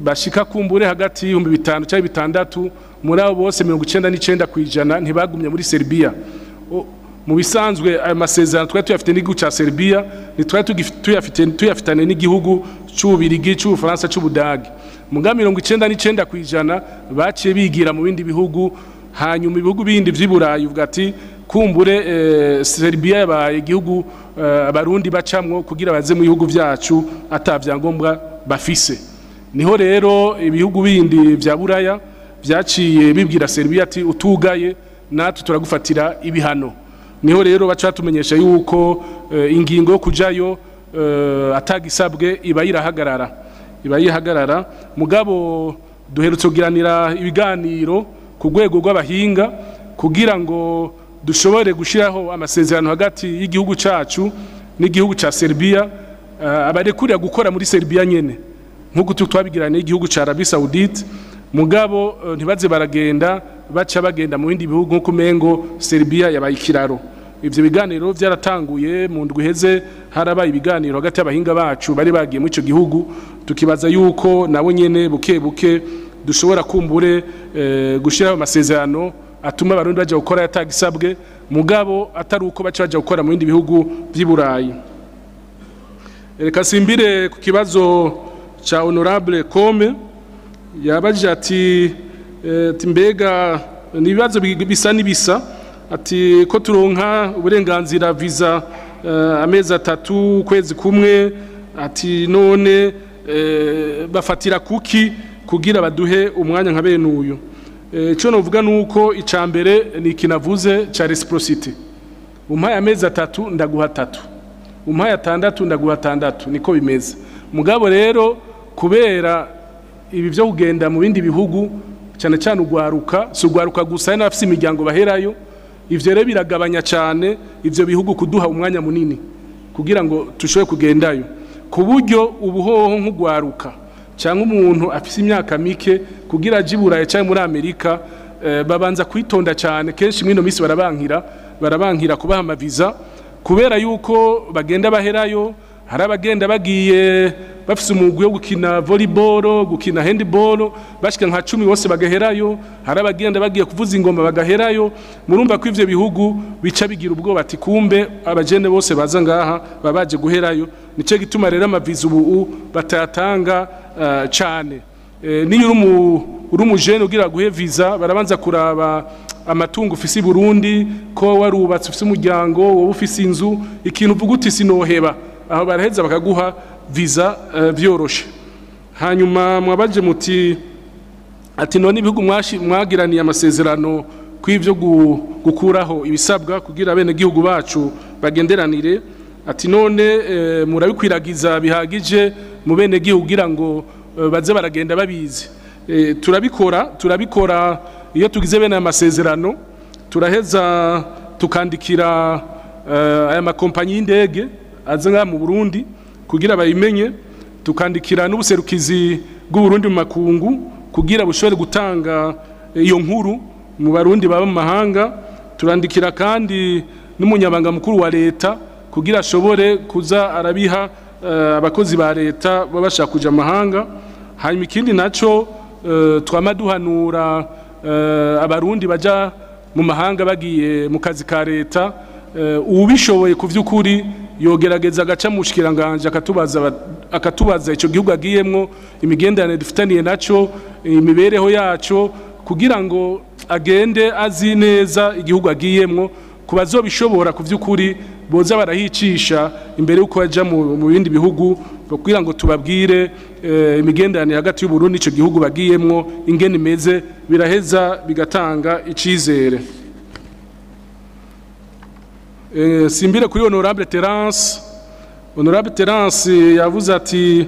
bashika kumbure hagati y'ibihumbi 5 cyangwa 6 muri abo bose 99% ntibagumye muri Serbia. Mu bisanzwe aya masezerano twari tuyafite n'igihugu ca Serbia, ni twari tuyafitane n'igihugu c'Ubirigi, c'Ubufaransa, c'Ubudagi. Muga 99% baciye bigira mu bindi bihugu, hanyuma ibihugu bindi vy'Iburayi uvuga ati kumbure Serbia yabaye igihugu abarundi bacamwo kugira baze mu bihugu vyacu atavyangombwa bafise. Niho rero ibihugu bindi vya Buraya vyaciye bibwira Serbia ati utugaye natwe turagufatira ibihano. Niho rero baca tumenyesha yuko ingingo yo kujayo atagisabwe iba irahagarara. Mugabo duherutse kugiranira ibiganiro ku rwego rw'abahinga kugira ngo dushobore gushiraho amasezerano hagati y'igihugu cacu n'igihugu ca Serbia abarekurira gukora muri Serbia nyene nkuko twabigirana n'igihugu ca Arabie Saoudite mugabo ntibaze baragenda baca bagenda mu bindi bihugu nkuko mengo Serbia yabaye ikiraro. Ivyo biganiro byaratanguye mu ndwi heze harabaye ibiganiro hagati y'abahinga bacu bari bagiye mu ico gihugu tukibaza yuko nabo nyene buke buke dushobora kumbure gushiraho amasezerano atuma abarundi baje gukora yatagisabwe mugabo atari uko baca baje gukora mu bindi bihugu by'Iburayi. Reka simbire ku kibazo cha honorable Kome yabaje ati mbega nibibazo bisa nibisa ati ko turonka uburenganzira visa amezi 3 ukwezi kumwe ati none bafatira kuki kugira baduhe umwanya nka bene uyu. Cyo novuga nuko icambere ni kinavuze cha reciprocity. Umpaye amezi 3 ndaguha 3. Umpaye 6 ndaguha 6 niko bimeze. Mugabo rero kubera ibi byo kugenda mu bindi bihugu cyane cyane ugwaruka sugwaruka gusa n'afise imiryango baherayo ivyo rero biragabanya cyane ivyo bihugu kuduha umwanya munini kugira ngo tushobe kugendayo ku buryo ubuhoho nk'ugwaruka cyangwa umuntu afise imyaka mike kugira aje Iburayi cyangwa muri Amerika babanza kwitonda cyane kenshi mwino misi barabankira kubaha amaviza kubera yuko bagenda baherayo hari abagenda bagiye bafise umugwi wo gukina volleyball gukina handball bashika nka 10 bose bagaherayo hari abagenda bagiye kuvuza ingoma bagaherayo murumva ko ivyo bihugu bica bigira ubwoba ati kumbe abajene bose baza ngaha babaje guherayo nice gituma rero amaviza ubu batayatanga cyane niyo uri umujene ugira guhe visa barabanza kuraba amatungo ufise Burundi ko warubatse ufise umuryango wowe ufise inzu ikintu uvuga uti sinoheba aho baraheza bakaguha visa byoroshe. Hanyuma mwabaje muti ati none ibihugu mwagiraniye amasezerano kw'ivyo gukuraho ibisabwa kugira bene gihugu bacu bagenderanire ati none murabikwiragiza bihagije mu bene gihugu kugira ngo baze baragenda babizi. Turabikora iyo tugize bene amasezerano turaheza tukandikira aya makompanyi y'indege aza mu Burundi kugira bayimenye tukandikira n'ubuserukizi bw'Uburundi mu makungu kugira bushobore gutanga iyo nkuru mu barundi baba mu mahanga turandikira kandi n'umunyabanga mukuru wa leta kugira ashobore kuza arabiha abakozi ba leta babasha kuja mahanga. Hanyuma ikindi naco twamaduhanura abarundi baja mu mahanga bagiye mu kazi ka leta ubishoboye kuvyukuri yogerageza agaca mushikiranganje akatubaza ico gihugu agiyemwo imigenderanire dufitaniye naco imibereho yaco kugira ngo agende azi neza igihugu agiyemwo kubazobishobora kuvyukuri boza barahicisha imbere uko baja mu bindi bihugu kugira ngo tubabwire imigenderanire hagati y'u Burundi ico gihugu bagiyemwo ingene imeze biraheza bigatanga icizere. Simbire kuri honorable Terence yavuze ati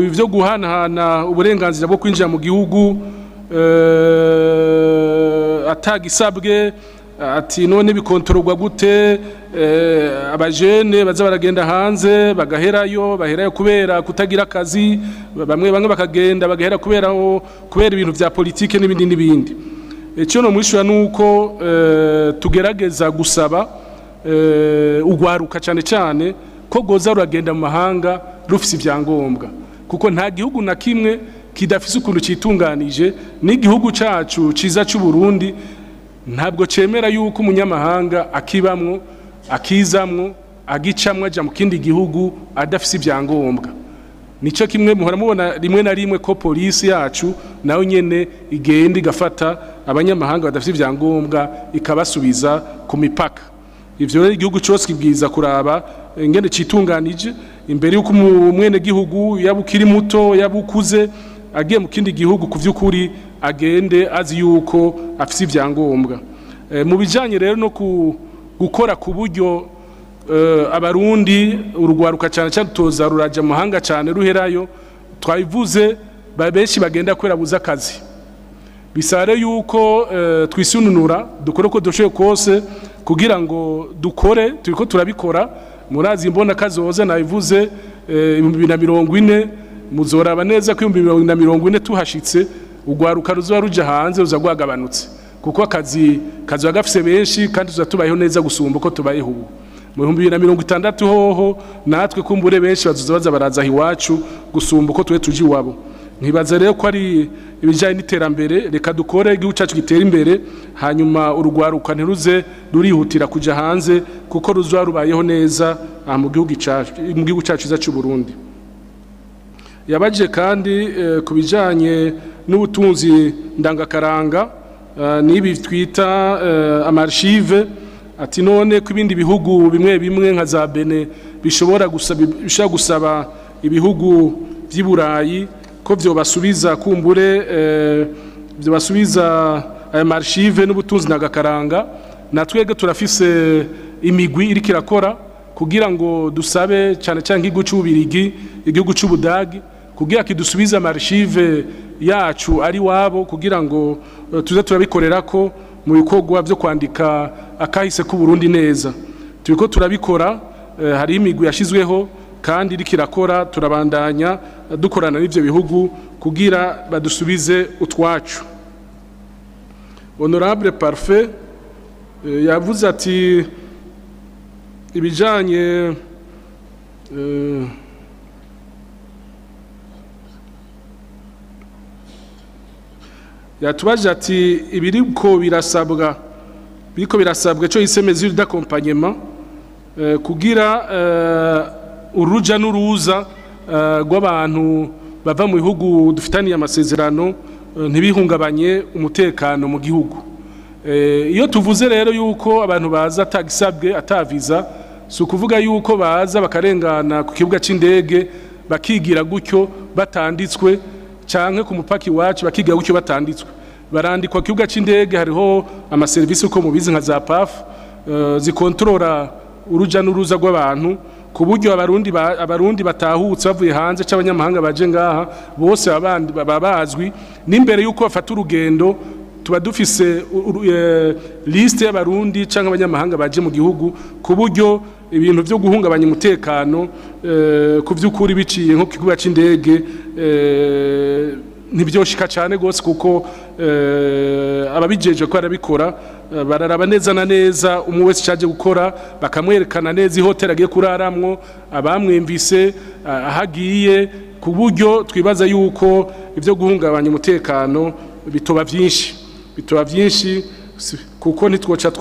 ivyo guhanahana uburenganzira bwo kwinjira mu gihugu atagisabwe ati none bikontororwa gute abajene baza baragenda hanze baherayo kubera kutagira akazi bamwe bakagenda bagahera kubera ibintu vya politike n'ibindi. Icyo no mwishura nuko tugerageza gusaba ugwaruka cyane ko goza ruragenda mu mahanga rufise ibyangombwa kuko nta gihugu na kimwe kidafise ukuntu citunganije n'igihugu cacu ciza cy'u Burundi ntabwo cemera yuko umunyamahanga akibamwo akizamwo agicamwe aja mu kindi gihugu adafise ibyangombwa. Nico kimwe muhora mubona rimwe na rimwe ko polisi yacu nayo nyene igenda igafata abanyamahanga badafite ibyangombwa ikabasubiza ku mipaka. Ivyo rero igihugu cyose kibwiza kuraba ingene citunganije imbere yuko umwene gihugu yabukiri muto yabukuze agiye mu kindi gihugu kuvyukuri agende azi yuko afite ibyangombwa. Mu bijanye rero no gukora ku buryo abarundi urugwaruka cyane tutoza ruraja mu mahanga cyane ruherayo twabivuze benshi bagenda kwera buza akazi bisare yuko twisununura dukore ko dushoye kose kugira ngo dukore turiko turabikora murazi imbona kazoza nabivuze 2040 muzoraba neza ko 2040 tuhashitse ugwaruka ruzoba ruja hanze uza gwagabanutse kuko akazi kazoba gafise benshi kandi tuzatubayeho neza gusumba uko tubayeho ubu mu 2060 hoho natwe kumbure benshi bazoza baraza iwacu gusumba uko twe tuji wabo nkibaza rero ko ari ibijanye n'iterambere reka dukore igihugu cyacu gitera imbere hanyuma urugwaruka ntiruze rurihutira kuja hanze kuko ruzoba rubayeho neza mu gihugu cyacu cy'u Burundi yabaje kandi kubijanye n'ubutunzi ndangakaranga nibi twita amarchive ati none ko ibindi bihugu bimwe bimwe nka za Benin bishobora gusaba ibihugu by'Iburayi ko byo basubiza kumbure byo basubiza aya marchive n'ubutunzi nagakaranga natwege turafise imigwi iri kirakora kugira ngo dusabe cyane cyane igihugu cy'Ubirigi igihugu cy'Ubudagi kugira kidusubiza marchive yacu ari wabo kugira ngo tuze turabikorera ko mu bikorwa byo kwandika akahise ku Burundi neza turiko turabikora hari imigwi yashizweho kandi iri kirakora turabandanya dukorana n'ivyo bihugu kugira badusubize utwacu honorable parfait yavuze ati ibijanye yatubaje ati ibiriko birasabwa cyo yise mesure d'accompagnement kugira uruja n'uruza rw'abantu bava mu bihugu dufitaniye amasezerano ntibihungabanye umutekano mu gihugu iyo tuvuze rero yuko abantu baza atagisabwe ataviza si ukuvuga yuko baza bakarengana ku kibuga c'indege bakigira gutyo batanditswe canke ku mupaki wacu bakigira gutyo batanditswe barandikwa ku kibuga c'indege hariho amaserivisi uko mubizi nka za PAF zikontorora uruja n'uruza rw'abantu ku buryo abarundi batahutse bavuye hanze c'abanyamahanga baje ngaha bose babazwi n'imbere yuko bafata urugendo tuba dufise liste y'abarundi canke abanyamahanga baje mu gihugu ku buryo ibintu byo guhungabanya umutekano ku by'ukuri biciye nko kibuga c'indege ntibyoshika cyane gose kuko ababijeje ko arabikora bararaba neza na neza umwe wese cyaje gukora bakamwerekana neza ihoteli agiye kuraramwo abamwumvise ahagiye ku buryo twibaza yuko ivyo guhungabanya umutekano bitoba byinshi kuko nitwoca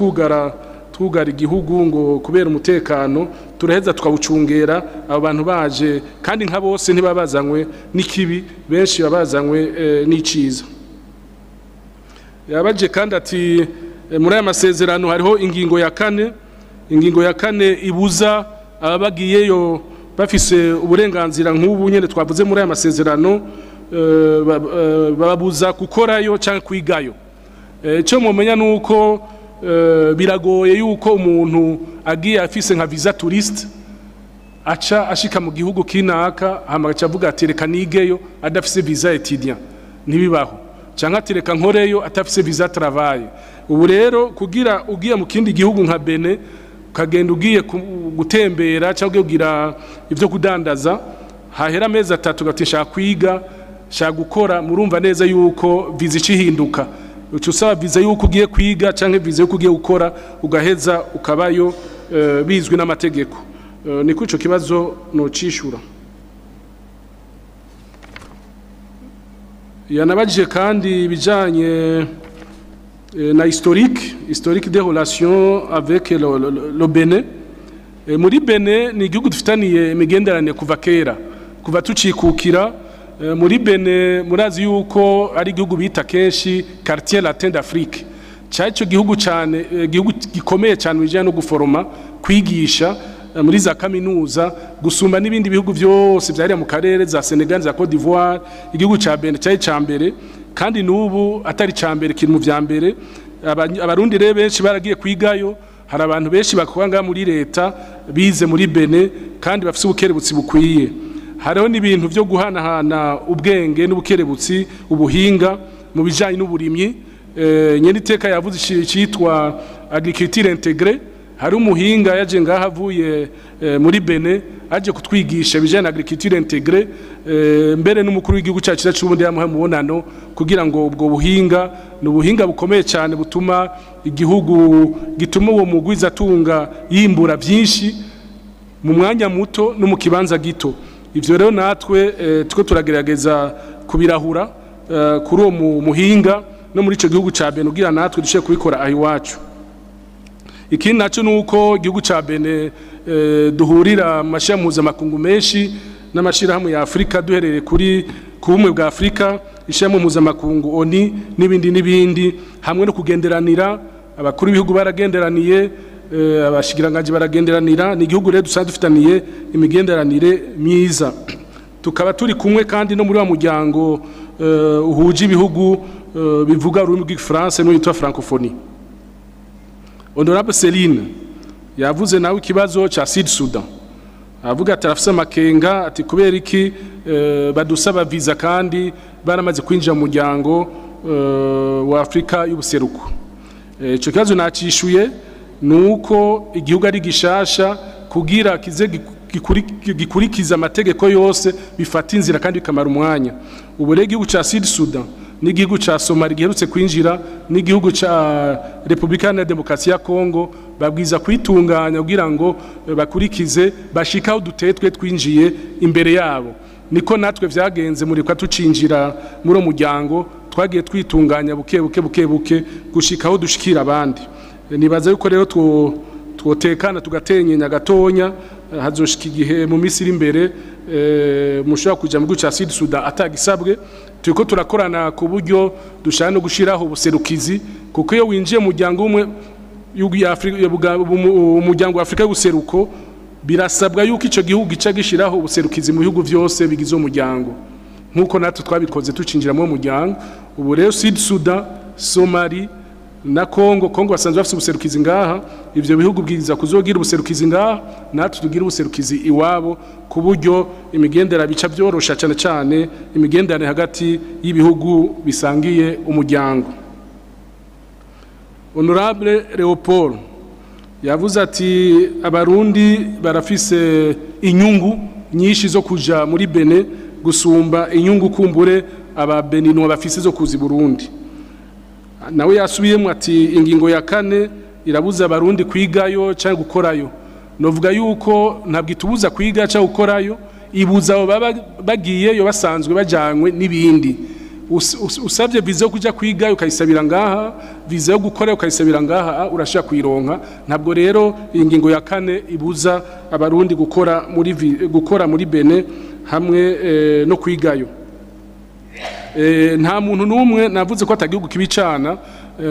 twugara igihugu ngo kubera umutekano turaheza tukawucungera abo bantu baje kandi nka bose ntibabazanywe n'ikibi benshi babazanywe n'iciza yabaje kandi ati muri aya masezerano hariho ingingo ya kane ibuza abagiyeyo bafise uburenganzira nk'ubu nyene twavuze muri aya masezerano bababuza gukorayo cyangwa kwigayo cyo mumenya nuko biragoye yuko umuntu agiye afise nka visa touriste aca ashika mu gihugu kinaka hamaga avuga ati reka nigeyo adafise visa étudiant nibibaho cyangwa ati reka nkoreyo atafise visa travail ubu rero kugira ugiye mu kindi gihugu nka Benin ukagenda ugiye gutembera cyangwa kugira ivyo kudandaza hahera amezi 3 gati nshaka kwiga nshaka gukora murumva neza yuko visa ihinduka ucusaba viza yuko ugiye kwiga canke viza yuko ugiye gukora ugaheza ukabayo bizwi n'amategeko niko ico kibazo no cishura yanabajije kandi bijanye na historique des relations avec le Benin muri Benin ni igihugu dufitaniye imigenderanire kuva kera kuva tucikukira muri Benin murazi yuko ari igihugu bita kenshi quartier latin d'Afrique cyaco gihugu cyane igihugu gikomeye cyane bijanye no guforoma kwigisha muri za kaminuza gusumba n'ibindi bihugu byose byari mu karere za Senegal za Côte d'Ivoire igihugu ca Benin cyari cambere kandi nubu atari cambere kiri mu vyambere abarundi rero benshi baragiye kwigayo hari abantu benshi bakwanga muri leta bize muri Benin kandi bafise ubukerebutsi bukwiye hariho n'ibintu byo guhanahana ubwenge n'ubukerebutsi ubuhinga mu bijanye n'uburimyi nyene iteka yavuze citwa agriculture intégrée hari umuhinga yaje ngaha avuye muri Benin aje kutwigisha bijanye na agriculture intégrée mbere n'umukuru w'igihugu cyacu cy'ubundi yamuha mubonano kugira ngo ubwo buhinga n'ubuhinga bukomeye cyane butuma igihugu gituma uwo mugwiza atunga yimbura byinshi mu mwanya muto no mu kibanza gito. Ivyo rero natwe tuko turagerageza kubirahura kuri uwo muhinga no muri ico gihugu ca Benin kugira natwe dushe kubikora aho iwacu. Ikindi naco nuko igihugu ca Benin duhurira amashyira mpuzamakungu menshi n'amashirahamwe ya Afrika duhereye kuri kubumwe bwa Afrika ishyirahamwe mpuzamakungu ONU n'ibindi hamwe no kugenderanira abakuru b'ibihugu baragenderaniye abashigiranganje baragenderanira ni igihugu rero dusanzwe dufitaniye imigenderanire myiza. Tukaba turi kumwe kandi no muri wa muryango uhuje ibihugu bivuga ururimi rw'igifaransa n'uyitwa francophonie. Honorable Celine yavuze nawe ikibazo cha Sud Sudan avuga ati arafise amakenga ati kubera iki badusaba visa kandi baramaze kwinjira mu muryango wa Afrika y'ubuseruko. Ico kibazo nacishuye nuko igihugu ari gishasha kugira kize gikurikiza amategeko yose bifata inzira kandi bikamara umwanya. Ubu rero igihugu ca Sud Sudan n'igihugu ca Somalia giherutse kwinjira n'igihugu ca Republika ya Demokarasi ya Kongo babwiza kwitunganya kugira ngo bakurikize bashikaho dutetwe twinjiye imbere yabo. Niko natwe vyagenze muri kwa tucinjira muri umuryango twagiye twitunganya buke gushikaho dushikira abandi. Nibaza yuko rero twotekana tugatenyenya gatonya hazoshika igihe mu misiri imbere mushobora kuja mu gihugu ca Sud Sudan atagisabwe. Turiko turakorana ku buryo dushaka no gushiraho ubuserukizi kuko iyo winjiye mu muryango umwe umuryango wa Afrika y'ubuseruko birasabwa yuko ico gihugu gica gishiraho ubuserukizi mu bihugu vyose bigize umuryango nkuko natwe twabikoze tucinjira mu muryango. Ubu rero Sud Sudan, Somalia na Kongo basanzwe bafite ubuserukizi ngaha. Ivyo bihugu bwiza kuzogira ubuserukizi ngaha natwe tugira ubuserukizi iwabo ku buryo imigendera bica byorosha cyane imigenderane hagati y'ibihugu bisangiye umuryango. Honorable Leopold yavuze ati abarundi barafise inyungu nyinshi zo kuja muri Benin gusumba inyungu kumbure aba Beninwa bafise zo kuzi Burundi. Nawe yasubiyemo ati ingingo ya 4 irabuza abarundi kwigayo cyangwa gukorayo. Novuga yuko ntabwo itubuza kwiga cyangwa gukorayo, ibuza abo baba bagiyeyo basanzwe bajanywe n'ibindi. Usabye visa yo kuja kwigayo ukayisabira ngaha, visa yo gukorayo ukayisabira ngaha urashaka kuyironka. Ntabwo rero ingingo ya 4 ibuza abarundi gukora muri Benin hamwe no kwigayo. Nta muntu numwe navuze ko atagihugu kibicana,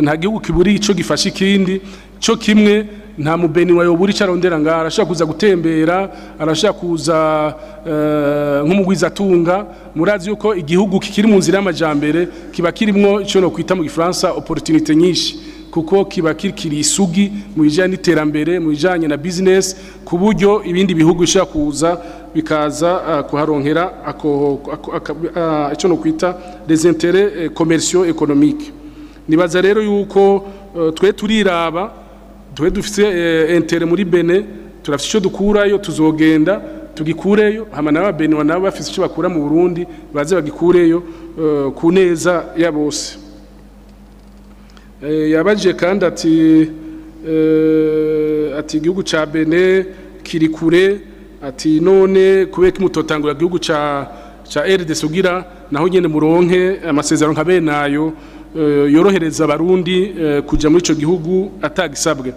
nta gihugu kiburi ico gifasha ikindi cyo kimwe. Nta mubeni wa yoburi carondera ngara arashaka kuza gutembera, arashaka kuza nk'umugwiza atunga. Murazi yuko igihugu kikiri mu nzira y'amajambere kiba kirimwo ico no kwita mu Gifaransa opportunité nyinshi kuko kiba kiri isugi mu bijanye n'iterambere mu bijanye na business ku buryo ibindi bihugu bishaka kuza bikaza kuharonkera ico no kwita des intérêts commerciaux économiques. Nibaza rero yuko twe turiraba twe dufise intérêt muri Benin, turafise ico dukurayo tuzogenda tugikureyo hama naba Benin nabo bafise ico bakura mu Burundi baze bagikureyo ku neza ya bose. Yabaje kandi ati igihugu ca Benin kiri kure, ati none kubeka imutotangura igihugu ca RDC ugira naho nyene muronke amasezerano nka benayo yorohereza abarundi kuja muri ico gihugu atagisabwe.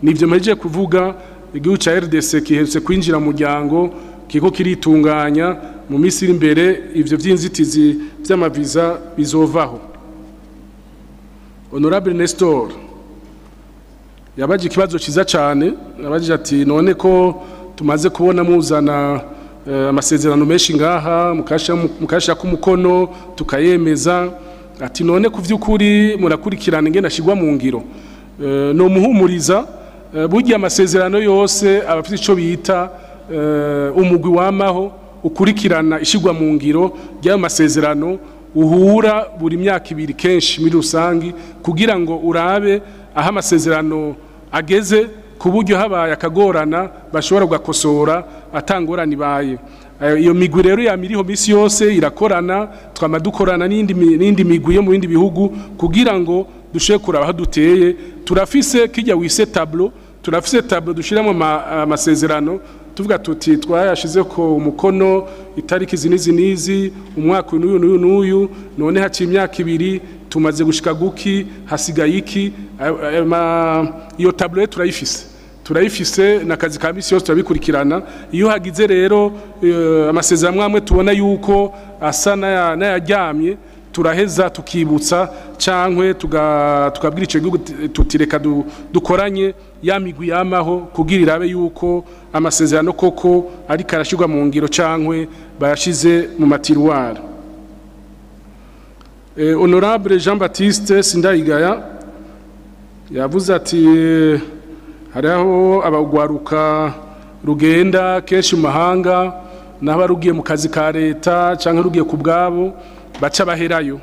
Nivyo mpeje kuvuga igihugu ca RDC kiherutse kwinjira mu muryango kiko kiritunganya mu misiri imbere ivyo vy'inzitizi vy'amaviza bizovaho. Honorable Nestor yabaje ikibazo ciza cyane, yabaje ati none ko tumaze kubona muzana amasezerano menshi ngaha mukasha kumukono tukayemeza, ati none kuvyukuri murakurikirana ingene ashigwa mu ngiro. No muhumuriza burya amasezerano yose abafite ico bita umugwi wamaho ukurikirana ishigwa mu ngiro y'ayo masezerano uhura buri myaka 2 kenshi muri rusangi kugira ngo urabe aho amasezerano ageze ku buryo habaye akagorana bashobora gukosora atangorana ibaye. Iyo migwi rero yamiriho misi yose irakorana, twama dukorana n'indi migwi yo mu bindi bihugu kugira ngo dushobe kuraba aho duteye. Turafise kijya wise tableau, turafise tableau dushiramo amasezerano tuvuga tuti twayashize ko umukono itariki zinizi umwaka n'uyu none haci imyaka 2 tumaze gushika guki hasigaye iki. Iyo tableau turayifise nakazi ka misi yose turabikurikirana. Iyo hagize rero amasezerano amwe tubona yuko asa n'ayaryamye turaheza tukibutsa cankwe tukabwira ico gihugu tutireka dukoranye ya migwi yamaho kugira irabe yuko amasezerano koko ari karashirwa mu ngiro cankwe bayashize mu matiruwara. Honorable Jean Baptiste Sindayigaya yavuze ati hariho abagwaruka rugenda kenshi mu mahanga n'abarugiye mu kazi ka leta canke rugiye ku bwabo baca baherayo.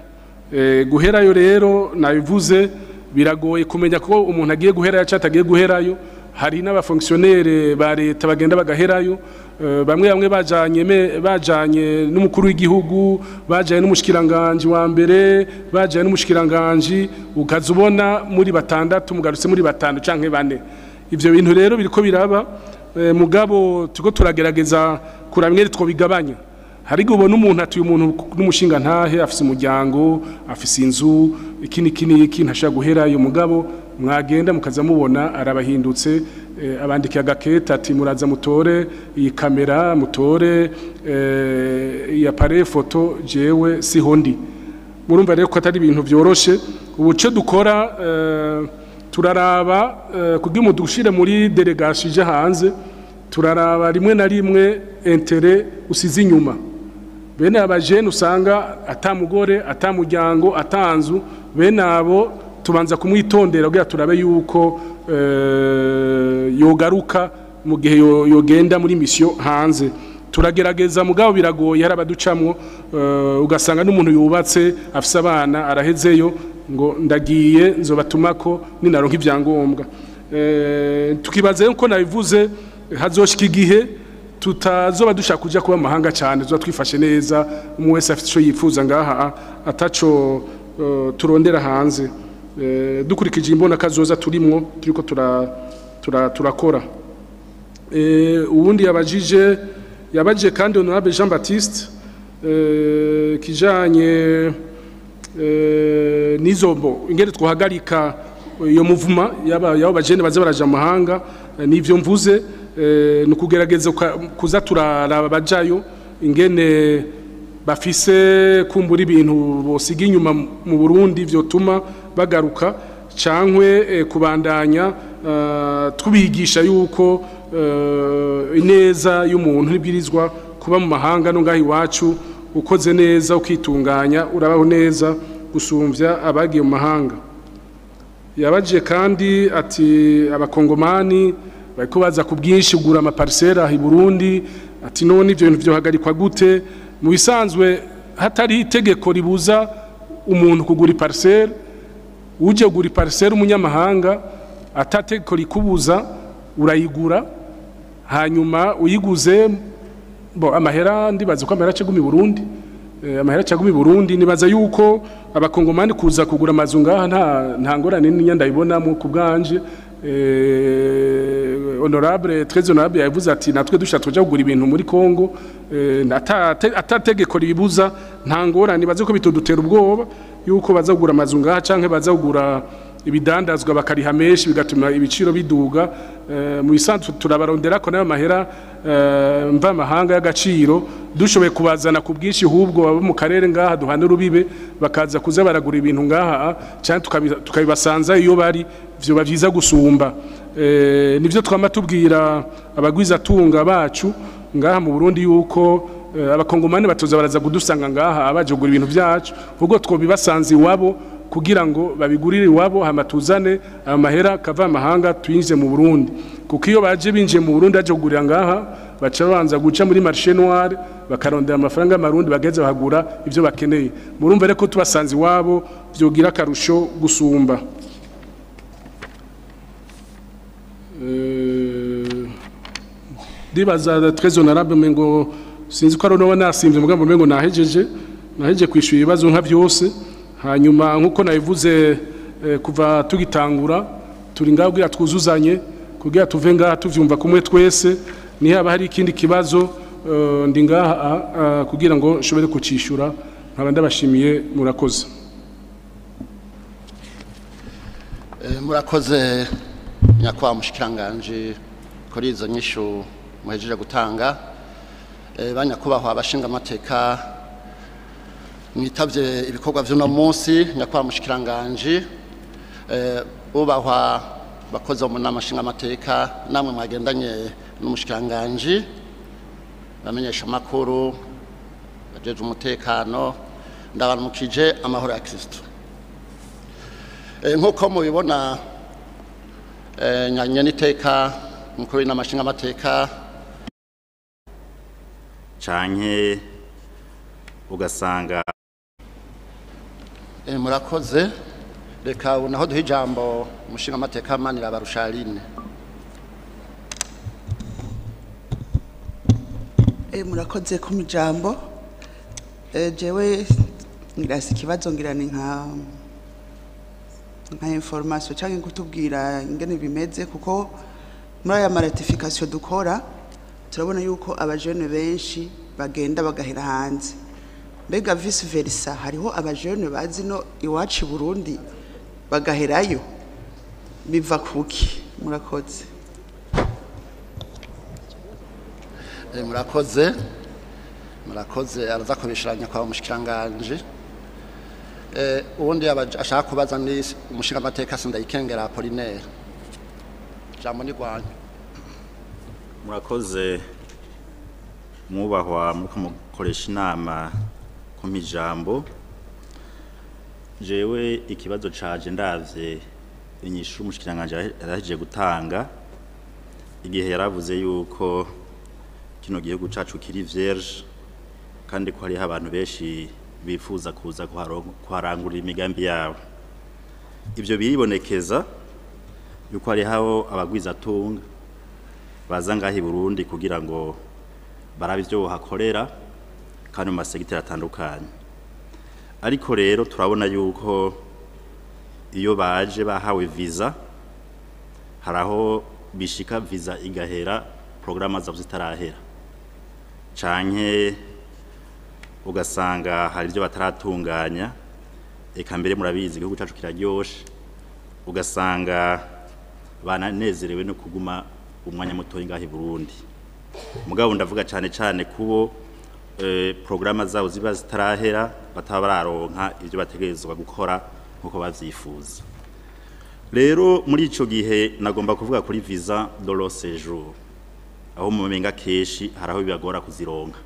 Guherayo rero nabivuze biragoye kumenya ko umuntu agiye guherayo cyangwa atagiye guherayo. Hari n'abafonctionnaire ba leta bagenda bagaherayo, bamwe bajanye n'umukuru w'igihugu, bajanye n'umushikiranganje wa mbere, bajanye n'umushikiranganje, ukazubona muri 6 mugarutse muri 5 canke 4. Ivyo bintu rero biriko biraba, mugabo tuko turagerageza kuramwe twobigabanya. Hari gubona umuntu atuye umuntu n'umushinga ntahe afise umuryango, afise inzu, iki ntashaka guherayo, mugabo mwagenda mukaza mubona arabahindutse, abandikiye agaketa ati muraza mutore iyi kamera, mutore iyi appareil photo, jewe siho ndi. Murumva rero ko atari ibintu byoroshe. Ubuce dukora turaraba kugira ngo dushire muri delegation je hanze, turaraba rimwe na rimwe intérêt usize inyuma. Bene abajene usanga atamugore, atamuryango, atanzu, bene abo tubanza kumwitondera kugira turabe yuko yogaruka mu gihe yogenda muri mission hanze. Turagerageza mugabo biragoye, hari abaducamwo ugasanga n'umuntu yubatse afise abana arahezeyo ngo ndagiye nzobatumako ninaronka ivyangombwa. Tukibaze ko nabivuze hazoshika igihe tutazoba dushaka kuja kuba mahanga cyane, zo twifashe neza, umwe wese afite ico yifuza ngaha ataco turondera hanze. Dukurikije imbona kazoza turimwo turiko turakora. Ubundi yabaje kandi Honorable Jean Baptiste kijanye nizombo ingere twahagarika iyo muvuma yaba bajene baze baraja mahanga. Nivyo mvuze nukugerageza kuza turaraba bajayo ingene bafise kumbura ibintu bosiga inyuma mu Burundi vyo tuma bagaruka cankwe kubandanya tubigisha yuko ineza y'umuntu ntibwirizwa kuba mu mahanga no ngahi wacu. Ukoze neza ukitunganya urabaho neza gusumvya abagiye mu mahanga. Yabaje kandi ati abakongomani bariko baza kubwinshi kugura amaparcelle i Burundi, ati none ivyo bintu byohagarikwa gute? Mu bisanzwe hatari itegeko ribuza umuntu kugura parcelle, uje kugura parcelle umunyamahanga atategeko rikubuza urayigura, hanyuma uyiguze amahera ndibaza ko amahera cegumi Burundi, amahera cegumi Burundi. Nibaza yuko abakongomani kuza kugura amazu ngaha nta ngorane n'inya ndayibonamo ku bwanje. Honorable très honorable yavuze ati natwe dushatse kuja kugura ibintu muri Kongo, atategeko ribibuza nta ngorane. Nibaze ko bitodutera ubwoba yuko baza kugura amazu ngaha canke baza kugura ibidandazwa bakariha menshi bigatuma ibiciro biduga. Mu isanzwe turabarondera ko nayo mahera mva mahanga y'agaciro dushoboye kubazana ku bwinshi, hubwo abo mu karere ngaha duhana urubibe bakaza kuza baragura ibintu ngaha cyane tukabibasanza iyo bari, vyo bavyiza gusumba. Nivyo twama tubwira abagwiza tunga bacu ngaha mu Burundi yuko abakongomani batoza baraza kudusanga ngaha abaje kugura ibintu byacu, ubwo twobibasanze iwabo kugira ngo babigurire iwabo, hamatuzane amahera kava amahanga tuyinjize mu Burundi. Kuko iyo baje binjiye mu Burundi aje kugurira ngaha baca banza guca muri marché noir bakarondera amafaranga y'amarundi bageze bahagura ivyo bakeneye. Murumva reko tubasanze iwabo vyogira karusho gusumba. ndibaza très honorable mengo sinzi ko ari no nasimvye mugambo mengo nahejeje kwishura ibibazo nka byose hanyuma nkuko nabivuze kuva tugitangura turi ngaho kugira twuzuzanye kugira tuve ngaha tuvyumva kumwe twese ni haba hari ikindi kibazo ndi ngaha kugira ngo nshobore kucishura nkaba ndabashimiye murakoze. Murakoze nyakwa mushikiranganje kuri izo nyishu muhejeje gutanga banyakubahwa abashinga amateka mwitavye ibikorwa vy'uno munsi nyakwa mushikiranganje ubahwa bakoze mu nama nshinga amateka namwe mwagendanye n'umushikiranganje bamenyesha makuru bajeje umutekano ndabanukije amahoro ya Kristo. Nkuko mubibona nyaniteka mukuru n'amashinga amateka canke ugasanga murakoze reka unaho duhe ijambo umushinga amateka manira barusharine. Murakoze ku mijambo jewe ngirasi kibazo ngirani nka information cyangwa kutubwira ingene bimeze kuko muri aya ratification dukora turabona yuko abajene benshi bagenda bagahera hanze mbega vice versa hariho abajene bazi no iwacu Burundi bagaherayo biva kuki. Murakoze. Murakoze araza kubishiranya kwa mushikiranganje ubundi ashaka kubaza ni umushinga amateka sindayikengera Apollinaire jambo ni gwanyu. Murakoze mwubahwa muri kumukoresha inama ku mijambo jewe ikibazo caje ndavye inyishu umushikiranganje yaraje gutanga igihe yaravuze yuko kino gihugu cacu kiri vierge kandi ko hari abantu benshi bifuza kuza kuharangurira imigambi yabo. Ibyo biribonekeza yuko hari hao abagwiza tunga baza ngahi Burundi kugira ngo barabe ivyo hakorera kandi mu masegiteri atandukanye. Ariko rero turabona yuko iyo baje bahawe visa haraho bishika visa igahera programa zabo zitarahera canke ugasanga hari ibyo bataratunganya eka mbere murabizi igihugu cyacu kiraryoshe ugasanga bananezerewe no kuguma umwanya muto ngahi Burundi. Mugabo ndavuga cyane kubo programa zabo ziba zitarahera bataba bararonka ibyo bategerezwa gukora nkuko bavyifuza. Rero muri ico gihe nagomba kuvuga kuri visa de long séjour aho mu menga keshi haraho bibagora kuzironka.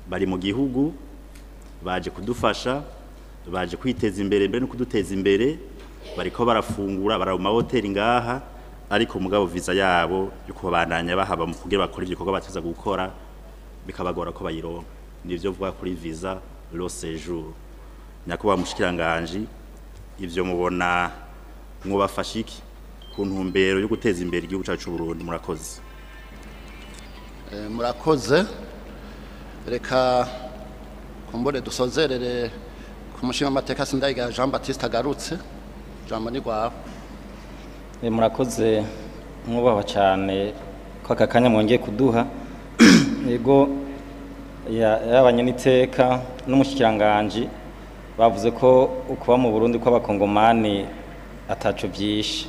Bari mu gihugu baje kudufasha baje kwiteza imbere mbere no kuduteza imbere bariko barafungura bara mu mahoteli ngaha ariko mugabo visa yabo yuko bandanya bahaba mu kugira bakora ibikorwa bateza gukora bikabagora ko bayironka. Nivyo vuga kuri visa long séjour. Nyakuba mushikiranganje ivyo mubona mwobafashiki ku ntumbero yo guteza imbere igihugu cyacu Burundi. Murakoze. Murakoze reka kumbore dusozerere ku mushinga amateka sindayiga Jean Baptiste agarutse jambo ni gwawe. Murakoze mwubaha cyane ko aka kanya mwongeye kuduha yego y'abanyaniteka n'umushikiranganje bavuze ko ukuba mu Burundi ko abakongomani ataco byishe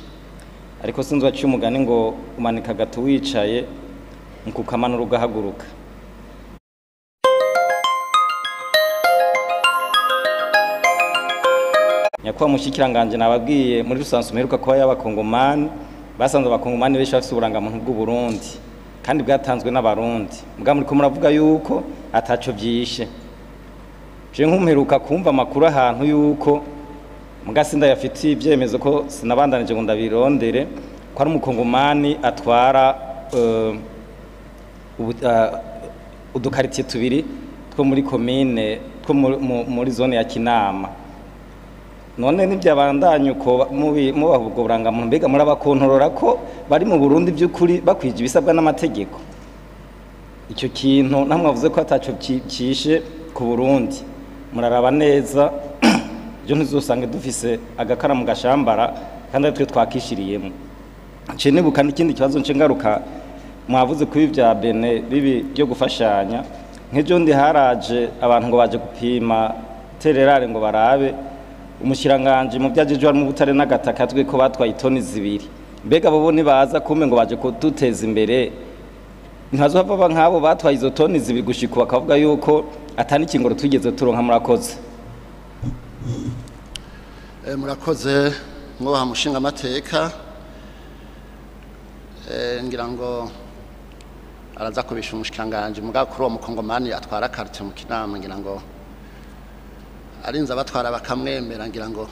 ariko sinzwa cy'umugani ngo umanika gato wicaye nkukamanura ugahaguruka. Nyakwa mushikiranganje nababwiye muri rusanzwe meruka ko y'abakongomani basanze abakongomani benshi bafite uburangamuntu bw'u Burundi kandi bwatanzwe n'abarundi mbwa muri ko muravuga yuko ataco byishe. Je nkumperuka kumva makuru ahantu yuko mugasinda yafitiye ibyemezo ko sinabandanije ngo ndabirondere ko ari umukongomani atwara udukaritiye tubiri two muri commune two muri zone ya Kinama. None nibyabandanye uko mubaho ubwo burangamuntu mbega murabakontorora ko bari mu Burundi by'ukuri bakwije ibisabwa n'amategeko. icyo kintu namwe avuze ko ataco kishe ku Burundi muraraba neza byo ntizosange dufise agakara mu gashambara kandi twe twakishiriyemo nce nibuka n'ikindi kibazo nce ngaruka mwavuze kuri bya bene bibi byo gufashanya nk'ejo ndi haraje abantu ngo baje gupima tererare ngo barabe umushiranganje mu byajeje ari mu butare n'agataka twe ko batwaye itoni zibiri mbega bo nibaza kume ngo baje kuduteza imbere ntazohava nk'abo batwaye izo toni zibiri gushika bakavuga yuko atani kingoro twigeze turonka murakoze murakoze mwoha mushinga amateka ngira ngo araza kubisha umushikanganje muga kuri uwo mukongomani atwara carte mu kinama ngira ngo arinza batwara bakamwemera ngira ngo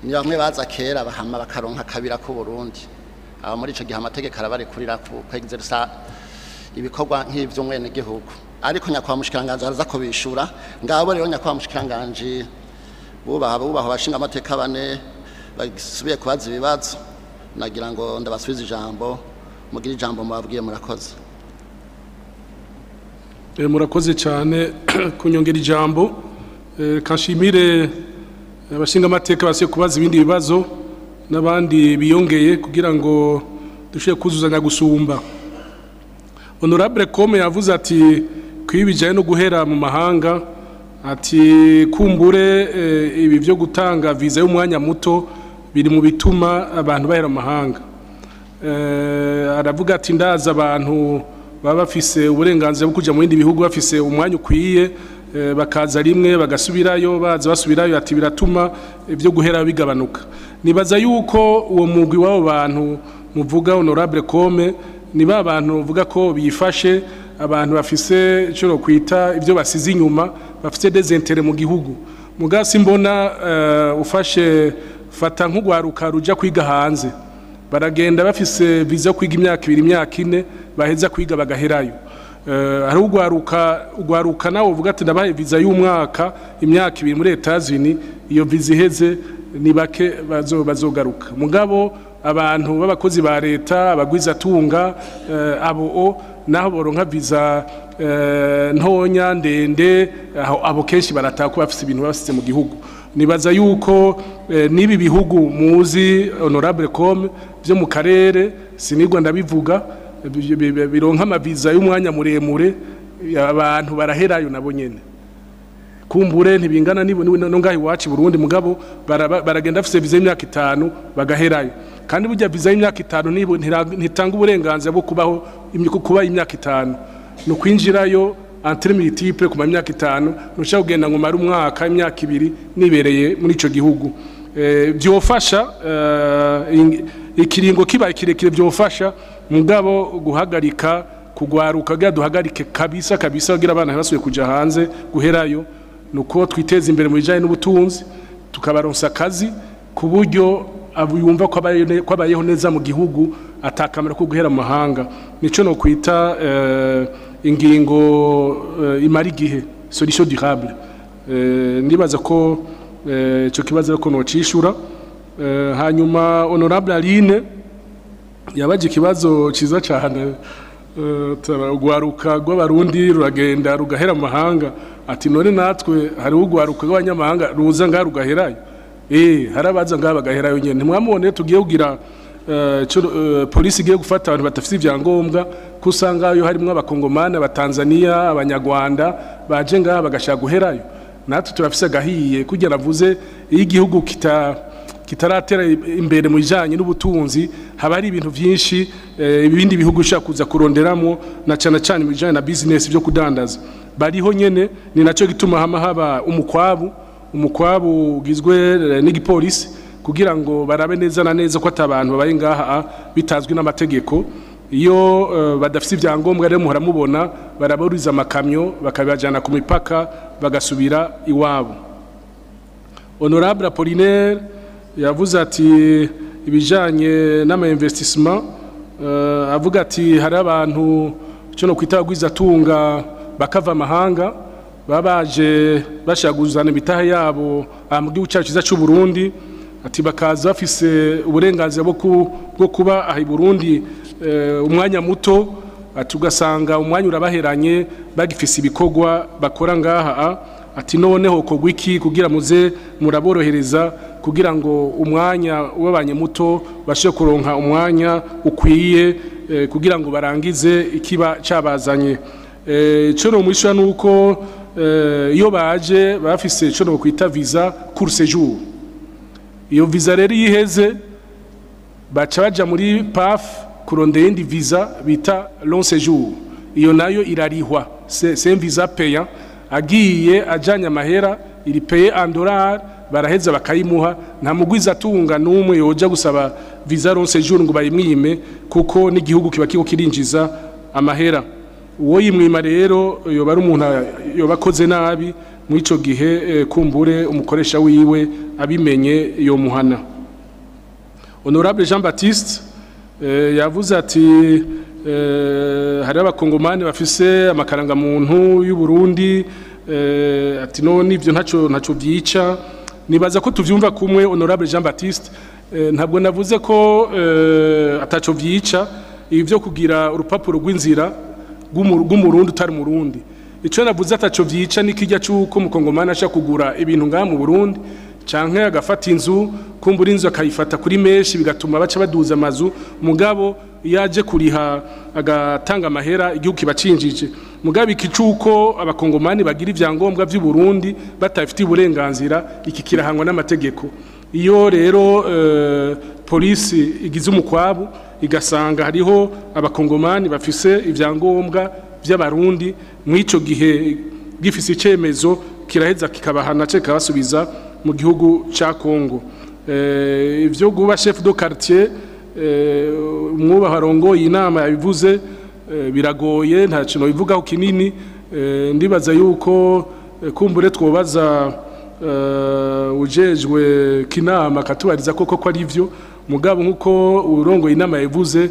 ni bamwe baza kera bahama bakaronka kabira ku Burundi aba muri ico gihe amategeko arabarekurira kwegezerisa ibikorwa nk'ivyo mwene gihugu ariko nyakwa mushikanganje araza kubishura ngabo rero nyakwa mushikanganje bubaha bashinga amateka bane basubiye kubaza ibibazo nagira ngo ndabasubiza ijambo mugira ijambo mubabwiye murakoze murakoze cyane kunyongera ijambo kanshimire abashinga amateka basiye kubaza ibindi bibazo n'abandi biyongeye kugira ngo dushe kuzuzanya gusumba honorable Kome yavuze ati kwibijanye no guhera mu mahanga ati kumbure ibi byo gutanga visa y'umwanya muto biri mu bituma abantu bahera mu mahanga aravuga ati ndaza abantu baba bafise uburenganzira bwo kujya mu bindi bihugu bafise umwanya ukwiye bakaza rimwe bagasubirayo baza basubirayo ati biratuma ibyo guhera bigabanuka nibaza yuko uwo mugwi w'abo bantu muvuga honorable Kome ni ba bantu uvuga ko bifashe abantu bafise cyo kwita ibyo basize inyuma bafite desentere mu gihugu mugasi mbona ufashe fata nk'ugwaruka ruja kwiga hanze baragenda bafise visa kwiga imyaka 2 imyaka 4 baheza kwiga bagaherayo ari ugwaruka nawe uvuga ati ndabaye visa y'umwaka imyaka 2 muri Etats-Unis iyo visa iheze ni bake bazogaruka mugabo abantu b'abakozi ba leta abagwiza tunga abo naho boronka visa ntonya ndende abo kenshi barataku bafise ibintu bafise mu gihugu nibaza yuko nibi bihugu muzi honorable Kome byo mu karere sinigwa ndabivuga bironka amaviza y'umwanya muremure abantu baraherayo nabo nyene kumbure ntibingana no ngahi wacu Burundi mugabo baragenda afise visa y'imyaka 5 bagaherayo kandi burya visa y'imyaka 5 ntitanga uburenganzira bwo kuba imyaka 5 no kwinjirayo entre multiple kuma myaka 5 nusha kugenda ngo mara umwaka imyaka 2 nibereye muri ico gihugu byofasha ikiringo kibaye kirekire byofasha mugabo guhagarika kugwaruka gya duhagarike kabisa kugira abana basuye kuja hanze guherayo nuko twiteza imbere mu bijanye n'ubutunzi tukabaronsa akazi ku buryo abuyumva ko abayeho neza mu gihugu atakamera ko guhera mu mahanga nico no kwita ingingo imari gihe solution durable ndibaza ko cyo kibazo ko no cishura hanyuma honorable Aline yabaje kibazo ciza cyane turagwaruka rw'abarundi ruragenda rugahera mu mahanga ati none natwe hari ugwaruka rw'abanyamahanga ruza nga rugaherayo harabaza nga bagaherayo nyene ntimwamubone tugiye kugira polisi igiye gufata abantu batafite ibyangombwa kusangayo harimo abakongomane abatanzania abanyarwanda baje ngaha bagashaka guherayo natwe turafise gahiye kugira navuze igihugu kitaratera imbere mu bijanye n'ubutunzi haba ari ibintu byinshi ibindi bihugu ushaka kuza kuronderamo na cyane mu bijanye na business byo kudandaza bariho nyene ni naco gituma haba umukwabu ugizwe n'igipolisi kugira ngo barabe neza na neza ko atabantu babaye ngaha bitazwi n'amategeko iyo badafite ibyangombwa rero muharamubona baraburiza amakamyo bakabajana ku mipaka bagasubira iwabo honorable Apollinaire yavuze ati ibijanye n'ama investissement avuga ati hari abantu cyo no kwita gwiza tunga bakava amahanga babaje bashaguzana ibitaha yabo mu gihugu cyacu cyiza cy'u Burundi ati bakaza bafise uburenganzira bwo kuba ahi Burundi umwanya muto tugasanga umwanya urabaheranye bagifise ibikorwa bakora ngaha ati noneho kogwa iki kugira muze muraborohereza kugira ngo umwanya wabanye muto bashe kuronka umwanya ukwiye kugira ngo barangize ikiba cabazanye cyo no mwishwa nuko iyo baje bafise cyo no kwita visa court séjour iyo visa rero yiheze baca baja muri PAF kurondera indi visa bita long séjour iyo nayo irarihwa c'est visa payant agiye ajanya mahera iri paye en dollar baraheza bakayimuha nta mugwiza atunga numwe yoja gusaba visa long séjour ngo bayimwime kuko n'igihugu kiba kiko kirinjiza amahera uwo yimwima rero yoba ari umuntu yobakoze nabi mu ico gihe kumbure umukoresha wiwe abimenye yo muhana. Honorable Jean Baptiste yavuze ati hari abakongomani bafise amakaranga muntu y'u Burundi ati no nivyo ntaco byica nibaza ko tuvyumva kumwe. Honorable Jean Baptiste ntabwo navuze ko ataco byica ivyo kugira urupapuro rw'inzira rw'umurundi utari murundi. Ico navuze ataco byica nikijya cyuko mukongomani asha kugura ibintu ngaha mu Burundi canke agafata inzu kumbura inzu akayifata kuri meshi bigatuma baca baduza amazu mugabo yaje kuriha agatanga amahera igihugu kibacinjije mugabo ikicuko abakongomani bagira ivyangombwa by'u Burundi batafite uburenganzira iki kirahangwa n'amategeko. Iyo rero polisi igize umukwabu igasanga hariho abakongomani bafise ivyangombwa by'abarundi mwico gihe gifise icemezo kiraheza kikabahana kikabasubiza mu gihugu ca Kongo. Ivyo guba chef de quartier umwubaharongo inama yabivuze biragoye nta kintu bivugaho kinini. Ndibaza yuko kumbure twobaza ujejwe kinama katubariza koko ari ivyo mugabo nkuko urongo inama yabivuze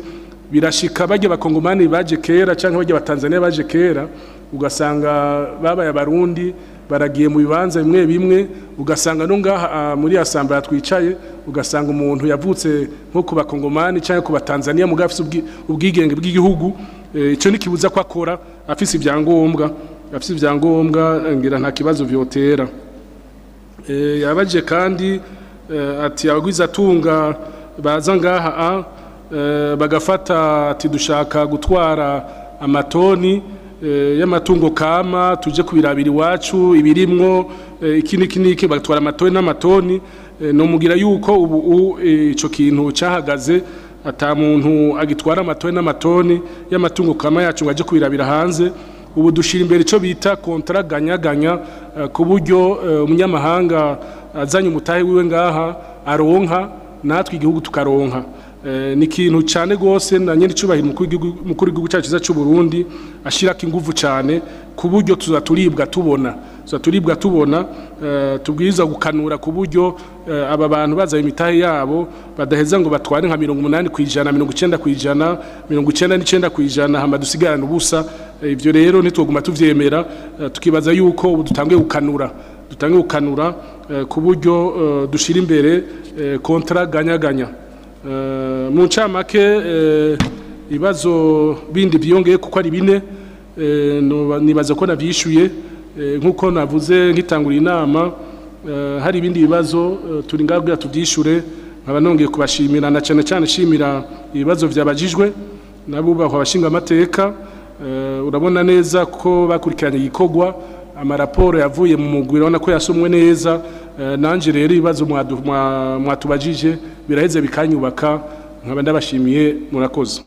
birashika bajye bakongomani baje kera canke bajye batanzania baje kera ugasanga babaye abarundi baragiye mu bibanza bimwe bimwe ugasanga no ngaha muri assemblée twicaye ugasanga umuntu yavutse nko ku bakongomani canke ku batanzania mu gafise ubwigenge bw'igihugu ico nikibuza ko akora afise ivyangombwa ngira nta kibazo vyotera. Yabaje kandi ati abagwiza tunga baza ngaha bagafata ati dushaka gutwara amatoni y'amatungo kama tuje kubirabira iwacu ibirimwo iki batwara amatoni n'amatoni no mugira yuko ubu ico kintu cahagaze ata muntu agitwara amatoni n'amatoni y'amatungo kama yacu ngaje kubirabira hanze. Ubu dushira imbere ico bita contrat ganya ku buryo umunyamahanga azanye umutahe wiwe ngaha aronka natwe igihugu tukaronka. Ni kintu cyane gose na nyene cubahira mukuru w'igihugu cyacu za cy'u Burundi ashiraka inguvu cyane ku buryo tuzaturibwa tubona tubwiza gukanura ku buryo aba bantu baza imitahe yabo badaheza ngo batware nka 80%, 90%, 99% hama dusigarana ubusa. Ivyo rero nitwoguma tuvyemera tukibaza yuko ubu dutangiye gukanura ku buryo dushira imbere contrat ganya mu ncamake ibibazo bindi byongeye kuko ari bine nibaza ko navyishuye nkuko navuze nkitangura inama. Hari ibindi bibazo turi ngabwira tuvyishure nkaba nongeye kubashimira na cyane shimira ibibazo vyabajijwe nabubahwa abashinga amateka. Urabona neza ko bakurikiranye igikorwa amaraporo yavuye mu mugwi urabona ko yasomwe neza. Nanje rero ibibazo mwatubajije biraheze bikanyubaka nkaba ndabashimiye murakoze.